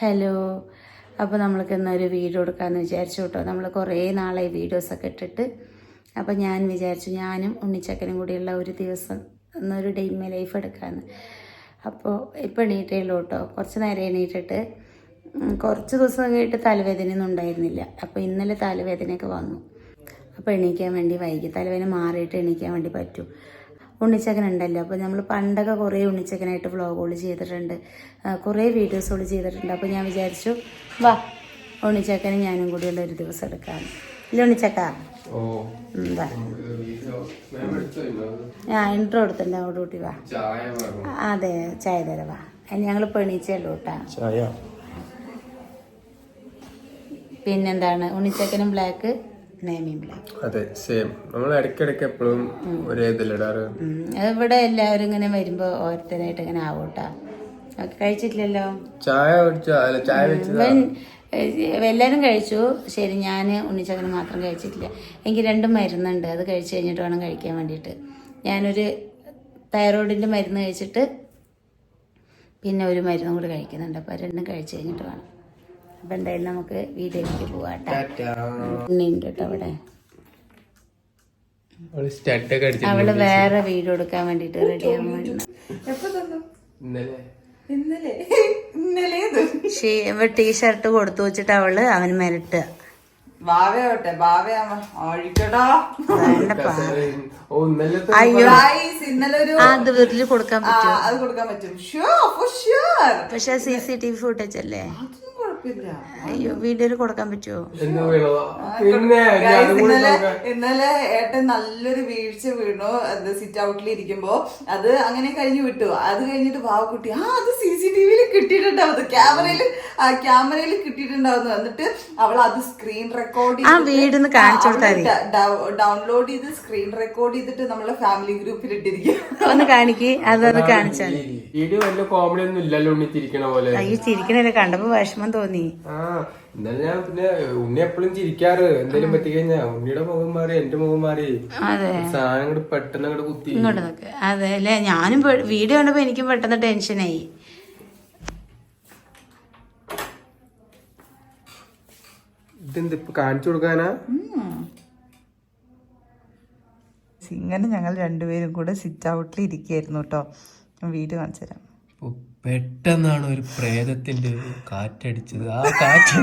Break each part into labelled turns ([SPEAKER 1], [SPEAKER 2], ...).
[SPEAKER 1] Hello. അപ്പോൾ നമ്മൾക്ക് ഇന്നൊരു വീഡിയോ എടുക്കാമെന്ന് വിചാരിച്ചു കേട്ടോ. നമ്മൾ കുറേ നാളായി വീഡിയോസൊക്കെ ഇട്ടിട്ട്. അപ്പോൾ ഞാൻ വിചാരിച്ചു ഞാനും ഉണ്ണിച്ചക്കനും കൂടിയുള്ള ഒരു ദിവസം ഇന്നൊരു ഡേ ഇൻ മൈ ലൈഫ് എടുക്കാമെന്ന്. അപ്പോൾ ഇപ്പോൾ എണീറ്റേ ഉള്ളൂ കേട്ടോ. കുറച്ച് നേരം എണീറ്റിട്ട് കുറച്ച് ദിവസം കഴിഞ്ഞിട്ട് തലവേദനയൊന്നും ഉണ്ടായിരുന്നില്ല. അപ്പോൾ ഇന്നലെ തലവേദനയൊക്കെ വന്നു. അപ്പോൾ എണീക്കാൻ വേണ്ടി വൈകി. തലവേദന മാറിയിട്ട് എണീക്കാൻ വേണ്ടി പറ്റും. ഉണ്ണിച്ചക്കൻ ഉണ്ടല്ലോ. അപ്പോൾ നമ്മൾ പണ്ടൊക്കെ കുറേ ഉണ്ണിച്ചക്കനായിട്ട് വ്ളോഗുകൾ ചെയ്തിട്ടുണ്ട്, കുറേ വീഡിയോസുകൾ ചെയ്തിട്ടുണ്ട്. അപ്പോൾ ഞാൻ വിചാരിച്ചു വാ ഉണ്ണിച്ചക്കനും ഞാനും കൂടിയുള്ള ഒരു ദിവസം എടുക്കാമെന്ന്. ഇല്ല ഉണ്ണിച്ചക്ക എന്താ ഞാൻ ഇൻട്രോ എടുത്തിട്ടുണ്ട്. അങ്ങോട്ട് കൂട്ടി വാ. അതെ ചായ തരാം വാ. ഞങ്ങളിപ്പോൾ എണീച്ചേ ഉള്ളൂ കേട്ടോ. പിന്നെന്താണ് ഉണ്ണിച്ചക്കനും ബ്ലാക്ക്
[SPEAKER 2] അതെ സെയിം. നമ്മൾ ഇടയ്ക്കിടയ്ക്ക് എപ്പോഴും ഒരേ ഇതിലിടാറ്.
[SPEAKER 1] ഇവിടെ എല്ലാവരും ഇങ്ങനെ വരുമ്പോ ഓരോരുത്തരായിട്ട് ഇങ്ങനെ ആവൂട്ടാ. കഴിച്ചിട്ടില്ലല്ലോ
[SPEAKER 2] ചായ
[SPEAKER 1] എല്ലാവരും കഴിച്ചു. ശരി, ഞാൻ ഉണ്ണിച്ചക്കന് മാത്രം കഴിച്ചിട്ടില്ല. എനിക്ക് 2 മരുന്നുണ്ട്, അത് കഴിച്ചു കഴിഞ്ഞിട്ട് വേണം കഴിക്കാൻ വേണ്ടിയിട്ട്. ഞാനൊരു തൈറോയിഡിൻ്റെ മരുന്ന് കഴിച്ചിട്ട് പിന്നെ ഒരു മരുന്നും കൂടി കഴിക്കുന്നുണ്ട്. അപ്പോൾ 2 കഴിച്ചു കഴിഞ്ഞിട്ട് വേണം. അപ്പം എന്തായാലും നമുക്ക് വീഡിയോയിലേക്ക് പോവാട്ടോ. ഉണ്ട് കേട്ടോ അവിടെ. അവള് വേറെ വീഡിയോ എടുക്കാൻ വേണ്ടിട്ട് റെഡി ആവാൻ ടീഷർട്ട് കൊടുത്തു വെച്ചിട്ട് അവള് അവന് മെരിട്ട് അയ്യോ അത് വീട്ടില് കൊടുക്കാൻ പറ്റും. പക്ഷെ CCTV ഫുട്ടേജ് അല്ലേ? അയ്യോ വീഡിയോയിൽ കൊടുക്കാൻ പറ്റുമോ?
[SPEAKER 3] ഇന്നലെ ഏട്ടൻ നല്ലൊരു വീഴ്ച വീണു. അത് സിറ്റ് ഔട്ടിൽ ഇരിക്കുമ്പോ അത് അങ്ങനെ കഴിഞ്ഞു വിട്ടു. അത് കഴിഞ്ഞിട്ട് പാവക്കുട്ടി അത് CCTV കിട്ടിയിട്ടുണ്ടാവുന്നു, ക്യാമറയിൽ കിട്ടിയിട്ടുണ്ടാവുന്നു. എന്നിട്ട് അവൾ അത് സ്ക്രീൻ റെക്കോർഡ് ഡൗൺലോഡ് ചെയ്ത് സ്ക്രീൻ റെക്കോർഡ് ചെയ്തിട്ട് നമ്മളെ ഫാമിലി ഗ്രൂപ്പിൽ ഇട്ടിരിക്കും.
[SPEAKER 1] ഒന്ന് കാണിക്ക്, അതൊന്ന് കാണിച്ചാൽ.
[SPEAKER 2] കോമഡി ഒന്നും ഇല്ലല്ലോ ഉണ്ണി ചിരിക്കണ പോലെ.
[SPEAKER 1] അയ്യോ ചിരിക്കണല്ലേ, കണ്ടപ്പോ വിഷമം തോന്നി.
[SPEAKER 2] എന്നാലും ഞാൻ പിന്നെ ഉണ്ണി എപ്പോഴും ചിരിക്കാറ് എന്തെങ്കിലും പറ്റിക്കഴിഞ്ഞാ. ഉണ്ണിയുടെ മുഖം മാറി, എന്റെ മുഖം മാറി. സാധനം അങ്ങോട്ട് പെട്ടെന്ന് അങ്ങോട്ട് കുത്തി
[SPEAKER 1] ഇങ്ങോട്ട് നോക്ക്. അതെ അല്ലേ, ഞാനും വീഡിയോ കണ്ടപ്പോ എനിക്കും പെട്ടെന്ന് ടെൻഷനായി.
[SPEAKER 2] ഇതെന്തിപ്പോ കാണിച്ചു കൊടുക്കാനാ?
[SPEAKER 3] ഇങ്ങനെ ഞങ്ങൾ രണ്ടുപേരും കൂടെ സിറ്റ് ഔട്ടിൽ ഇരിക്കുകയായിരുന്നു കേട്ടോ. വീഡിയോ കാണിച്ചു തരാം.
[SPEAKER 2] പെട്ടെന്നാണ് ഒരു പ്രേതത്തിന്റെ കാറ്റടിച്ചത്. ആ കാറ്റ്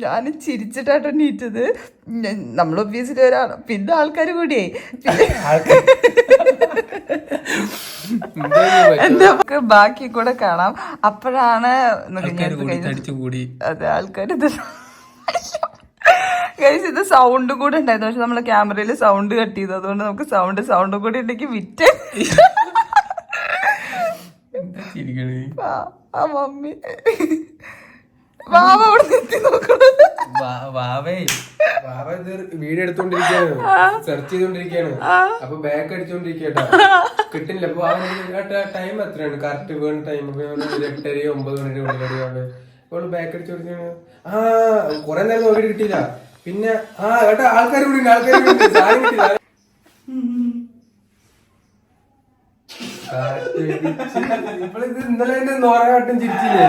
[SPEAKER 3] ഞാൻ ചിരിച്ചിട്ടാട്ടോ നീറ്റത്. നമ്മൾ ഒബ്വിയസ്ലി ഒരാൾ, പിന്നെ ആൾക്കാർ കൂടിയേ എന്താ ബാക്കി കൂടെ കാണാം. അപ്പോഴാണ് അതെ ആൾക്കാർ ഇത് സൗണ്ട് കൂടെ ഉണ്ടായിരുന്നു. പക്ഷെ നമ്മളെ ക്യാമറയിൽ സൗണ്ട് കട്ട് ചെയ്തു. അതുകൊണ്ട് നമുക്ക് സൗണ്ട് കൂടി ഉണ്ടെങ്കിൽ വിറ്റ് മമ്മി വാവ അവിടെ നിർത്തി നോക്കണം.
[SPEAKER 2] വീഡിയോ എടുത്തോണ്ടിരിക്കാണ്, സെർച്ച് ചെയ്തോണ്ടിരിക്കാണ്. അപ്പൊ ബാക്ക് അടിച്ചോണ്ടിരിക്കട്ടോ, കിട്ടില്ല. അപ്പൊ ടൈം എത്രയാണ് കറക്റ്റ് വേണ്ട ടൈം? 8:30 9 മണി ഉള്ളിൽ ബാക്ക് അടിച്ചോണ്ടിരിക്കാണ്. കൊറേ നേരം നോക്കിട്ട് കിട്ടിയില്ല. പിന്നെ കേട്ടോ ആൾക്കാർ കൂടി സാധനം കിട്ടില്ല. ഇപ്പോഴിത് ഇന്നലെ എന്റെ നോറയാട്ടം ചിരിച്ചില്ലേ?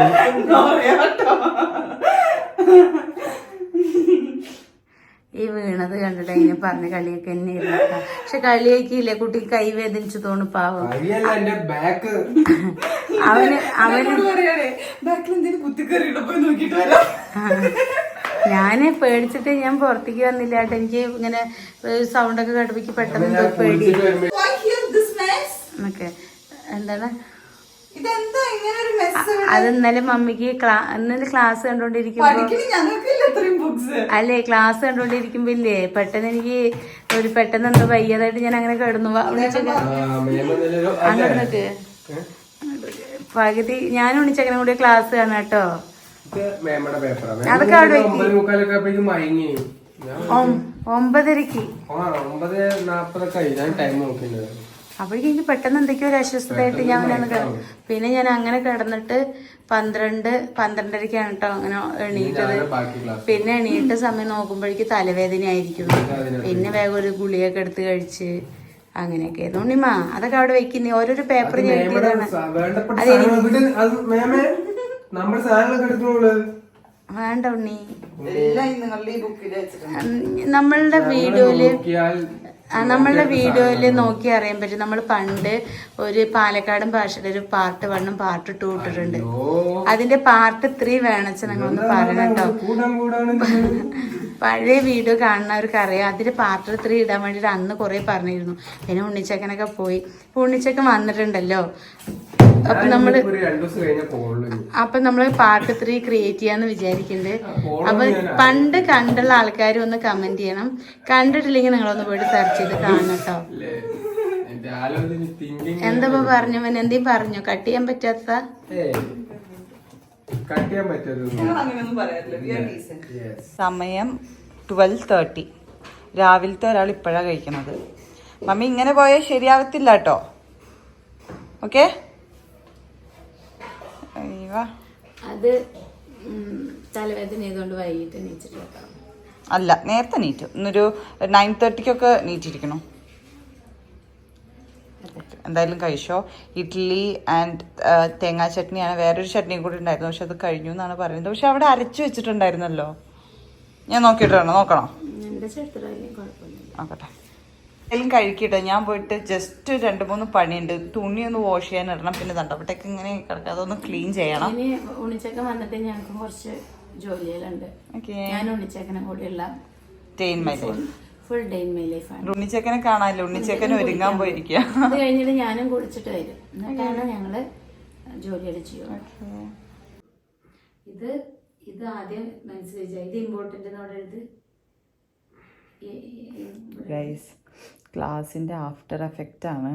[SPEAKER 1] ഈ വീണത് കണ്ടിട്ട് അതിനെ പറഞ്ഞ കളിയൊക്കെ തന്നെ ഇരുന്നു. പക്ഷെ കളിയൊക്കെയില്ലേ, കുട്ടി കൈ വേദനിച്ചു തോന്നു പാവം. ഞാന് പേടിച്ചിട്ട് ഞാൻ പുറത്തേക്ക് വന്നില്ല കേട്ടോ. എനിക്ക് ഇങ്ങനെ സൗണ്ടൊക്കെ കേട്ടപ്പോ പെട്ടെന്ന് പേടി. എന്താണ് അത് ഇന്നലെ മമ്മിക്ക് ഇന്നലെ ക്ലാസ് കണ്ടോണ്ടിരിക്കുമ്പോ അല്ലേ, ക്ലാസ് കണ്ടോണ്ടിരിക്കുമ്പോ ഇല്ലേ പെട്ടെന്ന് എനിക്ക് പെട്ടെന്ന് എന്തോ വയ്യാതായിട്ട് ഞാൻ അങ്ങനെ കിടന്നു. അങ്ങോട്ട് നിക്ക്. പകുതി ഞാൻ ഉണ്ണിച്ചക്കനെ കൂടി ക്ലാസ് കാണാം കേട്ടോ. അതൊക്കെ അവിടെ 9:30
[SPEAKER 2] 9:40 ഞാൻ ടൈം നോക്കിണ്ട്.
[SPEAKER 1] അപ്പോഴേക്കും എനിക്ക് പെട്ടെന്ന് എന്തൊക്കെയോ ഒരു അസ്വസ്ഥതയായിട്ട് ഞാൻ അങ്ങനെ പിന്നെ ഞാൻ അങ്ങനെ കിടന്നിട്ട് 12-12:30ക്കാണ് കേട്ടോ അങ്ങനെ എണീറ്റത്. പിന്നെ എണീറ്റ സമയം നോക്കുമ്പോഴേക്ക് തലവേദന ആയിരിക്കും. പിന്നെ വേഗം ഒരു ഗുളികയൊക്കെ എടുത്ത് കഴിച്ച് അങ്ങനെയൊക്കെ ആയിരുന്നു. ഉണ്ണിമ അതൊക്കെ അവിടെ വെക്കുന്നേ ഓരോരോ പേപ്പർ ഞാൻ എഴുതിയതാണ്. വേണ്ട ഉണ്ണി, നമ്മളുടെ വീഡിയോയില് നോക്കി അറിയാൻ പറ്റും. നമ്മൾ പണ്ട് ഒരു പാലക്കാടൻ ഭാഷയുടെ ഒരു പാർട്ട് 1 പാർട്ട് 2 ഇട്ടിട്ടുണ്ട്. അതിന്റെ പാർട്ട് 3 വേണച്ച ഞങ്ങളൊന്ന് പറയണം കേട്ടോ. പഴയ വീഡിയോ കാണുന്നവർക്ക് അറിയാം. അതിന്റെ പാർട്ട് 3 ഇടാൻ വേണ്ടിട്ട് അന്ന് കുറെ പറഞ്ഞിരുന്നു. പിന്നെ ഉണ്ണിച്ചക്കനൊക്കെ പോയി. ഇപ്പൊ ഉണ്ണിച്ചക്കൻ വന്നിട്ടുണ്ടല്ലോ. അപ്പൊ നമ്മള് പാർട്ട് 3 ക്രിയേറ്റ് ചെയ്യാന്ന് വിചാരിക്കുന്നുണ്ട്. അപ്പൊ പണ്ട് കണ്ടുള്ള ആൾക്കാർ ഒന്ന് കമന്റ് ചെയ്യണം. കണ്ടിട്ടില്ലെങ്കിൽ നിങ്ങളൊന്ന് പോയിട്ട് സെർച്ച് ചെയ്ത് കാണണം കേട്ടോ. എന്താ പറഞ്ഞു എന്തേലും പറഞ്ഞോ? കട്ട് ചെയ്യാൻ പറ്റാത്ത
[SPEAKER 3] സമയം 12:30. രാവിലത്തെ ഒരാൾ ഇപ്പോഴാണ് കഴിക്കണത്. മമ്മി ഇങ്ങനെ പോയാൽ ശരിയാവത്തില്ല കേട്ടോ. ഓക്കെ,
[SPEAKER 1] അത് തലവേദന ചെയ്തുകൊണ്ട് വൈകിട്ട് നീച്ചിട്ട്
[SPEAKER 3] അല്ല, നേരത്തെ നീറ്റു. ഇന്നൊരു 9:30 നീറ്റിരിക്കണോ. എന്തായാലും കഴിച്ചോ. ഇഡ്ഡലി ആൻഡ് തേങ്ങാ ചട്നിയാണ്. വേറൊരു ചട്നിയും കൂടി ഉണ്ടായിരുന്നു, പക്ഷെ അത് കഴിഞ്ഞു എന്നാണ് പറയുന്നത്. പക്ഷെ അവിടെ അരച്ചു വെച്ചിട്ടുണ്ടായിരുന്നല്ലോ. ഞാൻ നോക്കിയിട്ടാണോ? നോക്കണോ? നോക്കട്ടെ. എല്ലാം കഴിക്കട്ടെ. ഞാൻ പോയിട്ട് ജസ്റ്റ് 2-3 പണിയുണ്ട്. തുണി ഒന്ന് വാഷ് ചെയ്യാൻ ഇടണം. പിന്നെ തണ്ടപ്പട്ടൊക്കെ ഇങ്ങനെ കിടക്കാം, അതൊന്ന് ക്ലീൻ ചെയ്യണം.
[SPEAKER 1] ഉണ്ണിച്ചക്കൻ വന്നിട്ട് ഞങ്ങൾക്ക് കുറച്ച് ജോലികളുണ്ട്. ഞാൻ ഉണ്ണിച്ചക്കനെ കൂടിയുള്ള full day in my life ആണ്.
[SPEAKER 3] ഉണ്ണിച്ചക്കനെ കാണാനില്ല, ഉണ്ണിച്ചക്കനെ ഒരുങ്ങാൻ പോയിരിക്കുക.
[SPEAKER 1] അത് കഴിഞ്ഞിട്ട് ഞാനും കുളിച്ചിട്ട് വരും. എന്നിട്ടാണ് ഞങ്ങള് ജോലികൾ ചെയ്യുക. ഇത് ആദ്യം മനസ്സിലായി. ഇത് ഇമ്പോർട്ടന്റ് നോടരുത്.
[SPEAKER 3] ക്ലാസിന്റെ ആഫ്റ്റർ എഫക്റ്റ് ആണ്.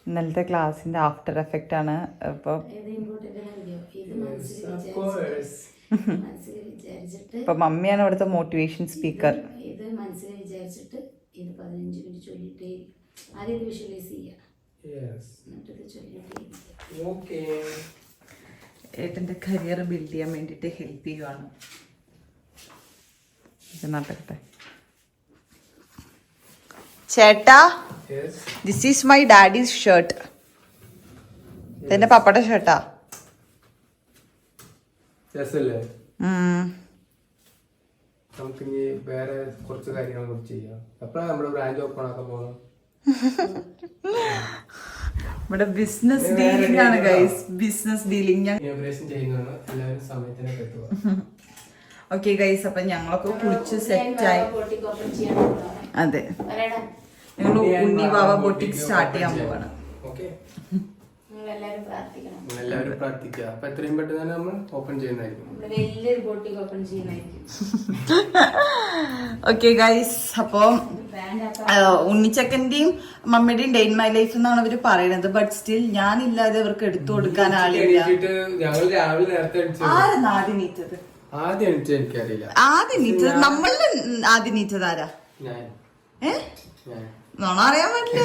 [SPEAKER 3] ഇന്നലത്തെ ക്ലാസിന്റെ ആഫ്റ്റർ എഫക്റ്റ് ആണ്. ഇപ്പൊ ഇപ്പൊ മമ്മിയാണ് ഇവിടുത്തെ മോട്ടിവേഷൻ സ്പീക്കർ.
[SPEAKER 1] ഇത് മനസ്സിൽ വിചാരിച്ചിട്ട് ഇത് 15 മിനിറ്റ് ചൊല്ലിട്ടേ ആദ്യം ഇത് വിഷ്വലൈസ് ചെയ്യാം.
[SPEAKER 3] ഏട്ടന്റെ കരിയർ ബിൽഡ് ചെയ്യാൻ വേണ്ടിട്ട് ഹെൽപ്പ് ചെയ്യുവാണ്. നടക്കട്ടെ. ചേട്ടാ, this is my daddy's shirt. ഇതെന്റെ പപ്പയുടെ ഷർട്ടാ.
[SPEAKER 2] നമുക്ക് ഇനി വേറെ കുറച്ച് കാര്യങ്ങൾ കൂടി ചെയ്യാം. എപ്പോഴാണ് നമ്മുടെ ബ്രാഞ്ച് ഓപ്പൺ ആക്കാൻ പോകുന്നത്?
[SPEAKER 3] ഇവിടെ ബിസിനസ് ഡീലിംഗ് ആണ് ഗൈസ്, ബിസിനസ് ഡീലിംഗ്.
[SPEAKER 2] ഇനോഗ്രേഷൻ ചെയ്യുന്നതാണ്. എല്ലാവരും സമയത്തിനൊക്കെ എത്തുക.
[SPEAKER 3] ഓക്കെ ഗൈസ്, അപ്പൊ ഞങ്ങളൊക്കെ കുളിച്ച് സെറ്റായി. അതെ, ഞങ്ങൾ ഉണ്ണി വാവ ബൊട്ടിക് സ്റ്റാർട്ട് ചെയ്യാൻ പോവാണ്.
[SPEAKER 2] എല്ലാവരും പ്രാർത്ഥിക്കുക. അപ്പൊ എത്രയും പെട്ടെന്ന് തന്നെ നമ്മൾ ഓപ്പൺ ചെയ്യുന്നതായിരിക്കും.
[SPEAKER 3] ഓക്കെ ഗൈസ്, അപ്പൊ ഉണ്ണിച്ചക്കന്റെയും മമ്മിയുടെയും ഡേ ഇൻ മൈ ലൈഫ് എന്നാണ് അവര് പറയുന്നത്. ബട്ട് സ്റ്റിൽ ഞാനില്ലാതെ അവർക്ക് എടുത്തു കൊടുക്കാൻ ആളില്ല.
[SPEAKER 2] ഞങ്ങൾ രാവിലെ നേരത്തെ
[SPEAKER 3] ആരെന്നാ ആദ്യം നീറ്റത്?
[SPEAKER 2] ആദ്യം എനിക്കറിയില്ല.
[SPEAKER 3] ആദ്യം നീറ്റത് നമ്മളിൽ ആദ്യം നീറ്റത് ആരാ? നോണ അറിയാൻ പറ്റില്ല.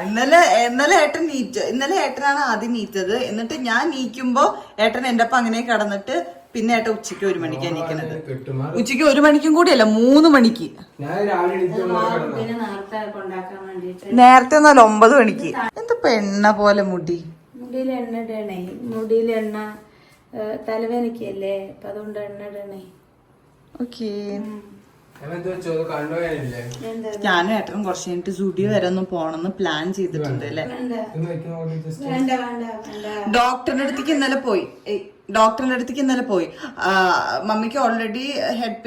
[SPEAKER 3] ഇന്നലെ ഏട്ടൻ നീറ്റ്. ഇന്നലെ ഏട്ടനാണ് ആദ്യം നീറ്റത്. എന്നിട്ട് ഞാൻ നീക്കുമ്പോ ഏട്ടൻ എന്റെ ഒപ്പം അങ്ങനെ കിടന്നിട്ട് പിന്നെ ഏട്ടൻ ഉച്ചയ്ക്ക് 1 മണിക്കാണ് നീക്കണത്. ഉച്ചയ്ക്ക് 1 മണിക്കും കൂടിയല്ല, 3 മണിക്ക്. നേരത്തെ ഒന്നല്ല, 9 മണിക്ക്. എന്താ എണ്ണ പോലെ മുടി.
[SPEAKER 1] മുടിയിൽ എണ്ണ ഇടണേ. മുടിയിൽ എണ്ണ തലവേദനയ്ക്കല്ലേ, അപ്പൊ അതുകൊണ്ട് എണ്ണ ഇടണേ.
[SPEAKER 3] ഓക്കേ, ഞാനും ഏട്ടനും കുറച്ച് കഴിഞ്ഞിട്ട് സ്റ്റുഡിയോ വരെ ഒന്ന് പോണെന്ന് പ്ലാൻ ചെയ്തിട്ടുണ്ട് അല്ലേ. ഡോക്ടറിന്റെ അടുത്തേക്ക് ഇന്നലെ പോയി. മമ്മിക്ക് ഓൾറെഡി ഹെഡ്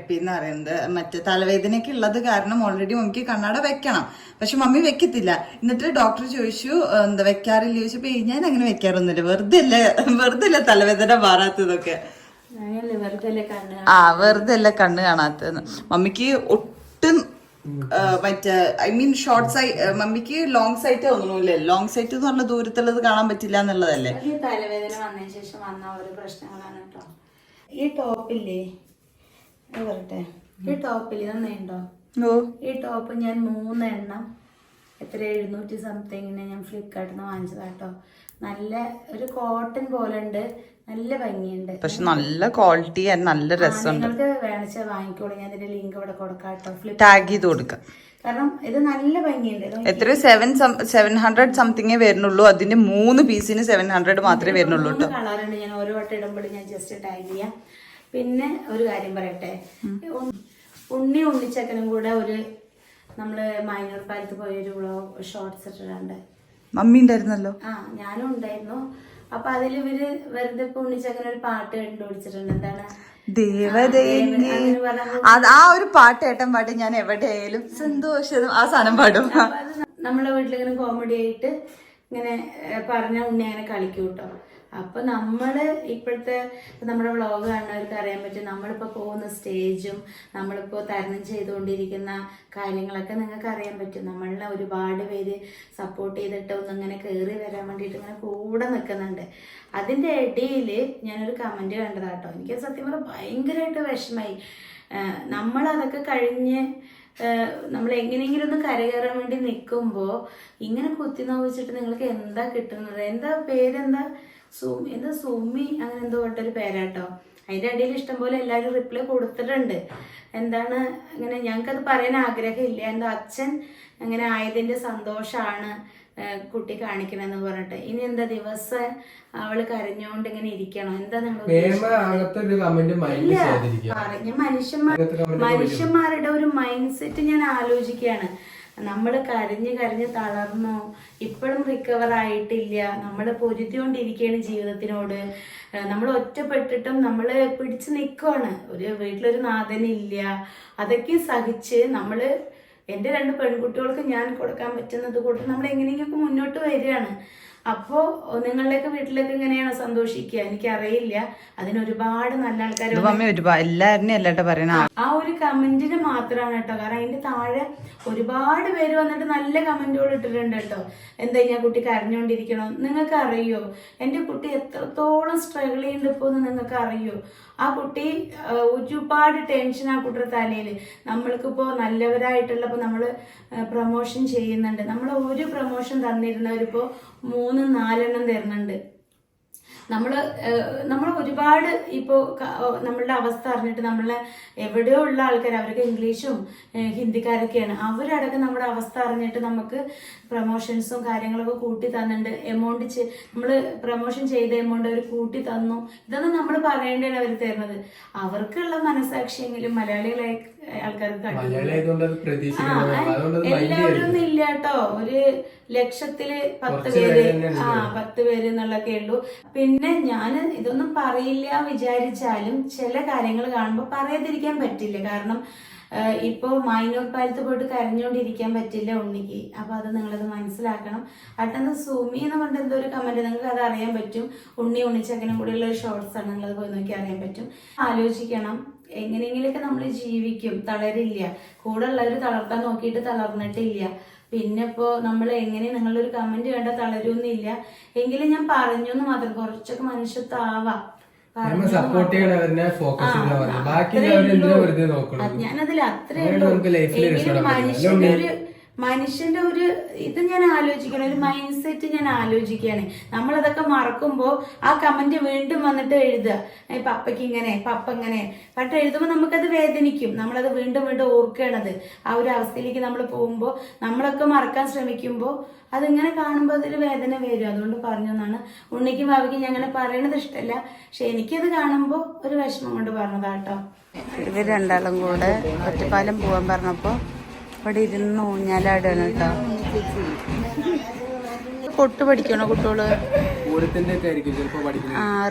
[SPEAKER 3] പെയിൻ എന്ന് പറയുന്നത് മറ്റേ തലവേദനയൊക്കെ ഉള്ളത് കാരണം ഓൾറെഡി മമ്മിക്ക് കണ്ണട വെക്കണം. പക്ഷെ മമ്മി വെക്കത്തില്ല. എന്നിട്ട് ഡോക്ടർ ചോദിച്ചു എന്താ വെക്കാറില്ല ചോദിച്ചപ്പോ ഞാൻ അങ്ങനെ വെക്കാറൊന്നുമില്ല, വെറുതെ അല്ല തലവേദന മാറാത്തതൊക്കെ. വെറുതെ അല്ല കണ്ണ് കാണാത്തത്. മമ്മിക്ക് ഒട്ടും മറ്റേ ഐ മീൻ ഷോർട്ട് സൈറ്റ്, മമ്മിക്ക് ലോങ് സൈറ്റ് തോന്നണല്ലേ. ലോങ് സൈറ്റ് എന്ന് പറഞ്ഞ ദൂരത്തുള്ളത് കാണാൻ പറ്റില്ല എന്നുള്ളതല്ലേ.
[SPEAKER 1] തലവേദന വന്നതിന് ശേഷം വന്ന ഒരു പ്രശ്നങ്ങളാണ് കേട്ടോ. ഈ ടോപ്പില്ലേ പറട്ടെ, ഈ ടോപ്പില് നന്നായിണ്ടോ? ഈ ടോപ്പ് ഞാൻ 3 എണ്ണം എത്ര 700 സംതിങ്ങിന് ഞാൻ ഫ്ലിപ്കാർട്ടിൽ നിന്ന് വാങ്ങിച്ചതാട്ടോ. നല്ല ഒരു കോട്ടൺ പോലെ ഉണ്ട്, നല്ല ഭംഗിയുണ്ട്.
[SPEAKER 3] പക്ഷെ നല്ല ക്വാളിറ്റി നല്ല രസമുണ്ട്.
[SPEAKER 1] നിങ്ങൾക്ക് വേണിച്ചാൽ വാങ്ങിക്കോളൂ, ഞാൻ ഇതിന്റെ ലിങ്ക് ഇവിടെ കൊടുക്കാട്ടോ.
[SPEAKER 3] ടാഗ് ചെയ്ത് കൊടുക്കാം.
[SPEAKER 1] കാരണം ഇത് നല്ല ഭംഗിയുണ്ട്.
[SPEAKER 3] എത്ര 700 സംതിങ്ങേ വരുന്നുള്ളൂ. അതിന്റെ 3 പീസിന് 700 മാത്രമേ വരുന്നുള്ളൂ കേട്ടോ.
[SPEAKER 1] കളറുണ്ട്, ഞാൻ ഓരോ വട്ടം ഇടുമ്പോൾ ഞാൻ ജസ്റ്റ് ടാഗ് ചെയ്യാം. പിന്നെ ഒരു കാര്യം പറയട്ടെ, ഉണ്ണിച്ചക്കനും കൂടെ ഒരു നമ്മള് മൈനൂർ പാലത്ത് പോയൊരു ഷോർട്സ് ഇട്ടിട്ടുണ്ട്.
[SPEAKER 3] മമ്മി ഉണ്ടായിരുന്നല്ലോ.
[SPEAKER 1] ഞാനും ഉണ്ടായിരുന്നു. അപ്പൊ അതിൽ ഇവര് വെറുതെ ഇപ്പൊ ഉണ്ണിച്ചക്കൻ ഒരു പാട്ട് കണ്ടുപിടിച്ചിട്ടുണ്ട്. എന്താണ്?
[SPEAKER 3] ആ ഒരു പാട്ട് ഏട്ടൻ പാട്ട് ഞാൻ എവിടെയായാലും സന്തോഷം ആ സാധനം പാടും.
[SPEAKER 1] നമ്മളെ വീട്ടിലിങ്ങനെ കോമഡി ആയിട്ട് ഇങ്ങനെ പറഞ്ഞ ഉണ്ണി അങ്ങനെ കളിക്കും കേട്ടോ. അപ്പൊ നമ്മള് ഇപ്പോഴത്തെ നമ്മുടെ വ്ളോഗ് കാണുന്നവർക്ക് അറിയാൻ പറ്റും, നമ്മളിപ്പോ പോകുന്ന സ്റ്റേജും നമ്മളിപ്പോ തരണം ചെയ്തുകൊണ്ടിരിക്കുന്ന കാര്യങ്ങളൊക്കെ നിങ്ങൾക്ക് അറിയാൻ പറ്റും. നമ്മളെ ഒരുപാട് പേര് സപ്പോർട്ട് ചെയ്തിട്ട് ഒന്നിങ്ങനെ കയറി വരാൻ വേണ്ടിയിട്ട് ഇങ്ങനെ കൂടെ നിൽക്കുന്നുണ്ട്. അതിന്റെ ഇടയിൽ ഞാനൊരു കമന്റ് കണ്ടതാട്ടോ. എനിക്ക് സത്യം പറഞ്ഞാൽ ഭയങ്കരമായിട്ട് വിഷമായി. നമ്മളതൊക്കെ കഴിഞ്ഞ് നമ്മൾ എങ്ങനെയെങ്കിലും ഒന്ന് കരകയറാൻ വേണ്ടി നിൽക്കുമ്പോൾ ഇങ്ങനെ കുത്തി നോവിച്ചിട്ട് നിങ്ങൾക്ക് എന്താ കിട്ടുന്നത്? എന്താ പേരെന്താ? സുമി അങ്ങനെ എന്തോ ഒരു പേരാട്ടോ. അതിന്റെ അടിയിൽ ഇഷ്ടംപോലെ എല്ലാവരും റിപ്ലൈ കൊടുത്തിട്ടുണ്ട്. എന്താണ് ഇങ്ങനെ, ഞങ്ങൾക്കത് പറയാൻ ആഗ്രഹമില്ല, എൻ്റെ അച്ഛൻ അങ്ങനെ ആയതിന്റെ സന്തോഷമാണ് കുട്ടി കാണിക്കണെന്ന് പറഞ്ഞിട്ട്. ഇനി എന്താ ദിവസം അവള് കരഞ്ഞോണ്ട് ഇങ്ങനെ ഇരിക്കണോ? എന്താ മനുഷ്യന്മാരുടെ ഒരു മൈൻഡ് സെറ്റ് ഞാൻ ആലോചിക്കുകയാണ്. നമ്മൾ കരഞ്ഞ് തളർന്നോ? ഇപ്പോഴും റിക്കവർ ആയിട്ടില്ല. നമ്മൾ പൊരുത്തിക്കൊണ്ടിരിക്കുകയാണ് ജീവിതത്തിനോട്. നമ്മൾ ഒറ്റപ്പെട്ടിട്ടും നമ്മൾ പിടിച്ചു നിൽക്കുവാണ്. ഒരു വീട്ടിലൊരു നാഥനില്ല. അതൊക്കെ സഹിച്ച് നമ്മള്, എൻ്റെ 2 പെൺകുട്ടികൾക്ക് ഞാൻ കൊടുക്കാൻ പറ്റുന്നത് കൊണ്ട് നമ്മൾ എങ്ങനെയൊക്കെ മുന്നോട്ട് വരികയാണ്. അപ്പോ നിങ്ങളുടെയൊക്കെ വീട്ടിലൊക്കെ എങ്ങനെയാണ് സന്തോഷിക്കുക? എനിക്കറിയില്ല. അതിനൊരുപാട് നല്ല ആൾക്കാർ ആ ഒരു കമന്റിന് മാത്രമാണ് കേട്ടോ. കാരണം അതിന്റെ താഴെ ഒരുപാട് പേര് വന്നിട്ട് നല്ല കമന്റുകൾ ഇട്ടിട്ടുണ്ട് കേട്ടോ. എന്താ ഞാൻ കുട്ടി കരഞ്ഞോണ്ടിരിക്കണോ? നിങ്ങൾക്ക് അറിയോ എൻ്റെ കുട്ടി എത്രത്തോളം സ്ട്രഗിൾ ചെയ്യുന്നുണ്ട് ഇപ്പൊ എന്ന് നിങ്ങൾക്ക് അറിയോ? ആ കുട്ടി ഒരുപാട് ടെൻഷൻ ആ കുട്ടിയുടെ തലയിൽ. നമ്മൾക്കിപ്പോ നല്ലവരായിട്ടുള്ളപ്പോ നമ്മള് പ്രൊമോഷൻ ചെയ്യുന്നുണ്ട്. നമ്മൾ ഒരു പ്രൊമോഷൻ തന്നിരുന്നവരിപ്പോ 3-4 എണ്ണം തരുന്നുണ്ട്. നമ്മൾ ഒരുപാട് ഇപ്പോൾ നമ്മളുടെ അവസ്ഥ അറിഞ്ഞിട്ട് നമ്മളെ എവിടെയോ ഉള്ള ആൾക്കാർ, അവരൊക്കെ ഇംഗ്ലീഷും ഹിന്ദിക്കാരൊക്കെയാണ്, അവരടക്കം നമ്മുടെ അവസ്ഥ അറിഞ്ഞിട്ട് നമുക്ക് പ്രൊമോഷൻസും കാര്യങ്ങളൊക്കെ കൂട്ടി തന്നിട്ടുണ്ട്. എമൗണ്ട് നമ്മൾ പ്രൊമോഷൻ ചെയ്ത എമൗണ്ട് അവർ കൂട്ടി തന്നു. ഇതൊന്നും നമ്മൾ പറയേണ്ടതാണ് അവർ തരുന്നത്. അവർക്കുള്ള മനസാക്ഷിയെങ്കിലും മലയാളികളെ ആൾക്കാർക്ക് എല്ലാവരും ഇല്ല കേട്ടോ. ഒരു ലക്ഷത്തില് 10 പേര് 10 പേര് എന്നുള്ളൊക്കെ ഉള്ളൂ. പിന്നെ ഞാൻ ഇതൊന്നും പറയില്ല വിചാരിച്ചാലും ചില കാര്യങ്ങൾ കാണുമ്പോൾ പറയാതിരിക്കാൻ പറ്റില്ല. കാരണം ഇപ്പൊ മൈനൂർ പാലത്ത് പോയിട്ട് കരഞ്ഞോണ്ടിരിക്കാൻ പറ്റില്ല ഉണ്ണിക്ക്. അപ്പൊ അത് നിങ്ങളത് മനസ്സിലാക്കണം. അടുത്തത് സുമി എന്ന് പറഞ്ഞിട്ട് എന്തോ ഒരു കമന്റ്, നിങ്ങൾക്ക് അത് അറിയാൻ പറ്റും. ഉണ്ണിച്ചക്കനും കൂടെയുള്ള ഒരു ഷോർട്സ് ആണ്, നിങ്ങളത് പോയി നോക്കി അറിയാൻ പറ്റും. ആലോചിക്കണം, എങ്ങനെയെങ്കിലൊക്കെ നമ്മൾ ജീവിക്കും, തളരില്ല. കൂടെ ഉള്ളവർ തളർത്താൻ നോക്കിയിട്ട് തളർന്നിട്ടില്ല. പിന്നെ ഇപ്പോ നമ്മൾ എങ്ങനെ, നിങ്ങളൊരു കമന്റ് കണ്ട തളരൊന്നുമില്ല. എങ്കിലും ഞാൻ പറഞ്ഞു എന്ന് മാത്രം, കുറച്ചൊക്കെ മനുഷ്യത്താവാം. ഞാനതിൽ അത്രേ ഉള്ളൂ. എങ്കിലും മനുഷ്യന്റെ ഒരു ഇത് ഞാൻ ആലോചിക്കണം, ഒരു മൈൻഡ് സെറ്റ് ഞാൻ ആലോചിക്കുകയാണ്. നമ്മളതൊക്കെ മറക്കുമ്പോൾ ആ കമന്റ് വീണ്ടും വന്നിട്ട് എഴുതുക, പപ്പയ്ക്ക് ഇങ്ങനെ, പപ്പ ഇങ്ങനെ പട്ട് എഴുതുമ്പോൾ നമുക്കത് വേദനിക്കും. നമ്മളത് വീണ്ടും ഓർക്കണത്. ആ ഒരു അവസ്ഥയിലേക്ക് നമ്മൾ പോകുമ്പോൾ, നമ്മളൊക്കെ മറക്കാൻ ശ്രമിക്കുമ്പോൾ അതിങ്ങനെ കാണുമ്പോൾ അതൊരു വേദന വരും. അതുകൊണ്ട് പറഞ്ഞതാണ്. ഉണ്ണിക്കും ഭാവിക്കും ഞാൻ അങ്ങനെ പറയണത് ഇഷ്ടമല്ല, പക്ഷെ എനിക്കത് കാണുമ്പോൾ ഒരു വിഷമം കൊണ്ട് പറഞ്ഞതാട്ടോ.
[SPEAKER 4] ഇവർ രണ്ടാളും കൂടെ ഒറ്റപ്പാലം പോകാൻ പറഞ്ഞപ്പോൾ അവിടെ ഇരുന്ന് ഊഞ്ഞാലാടാണ് കേട്ടോ. കൊട്ട് പഠിക്കണോ കുട്ടികള്?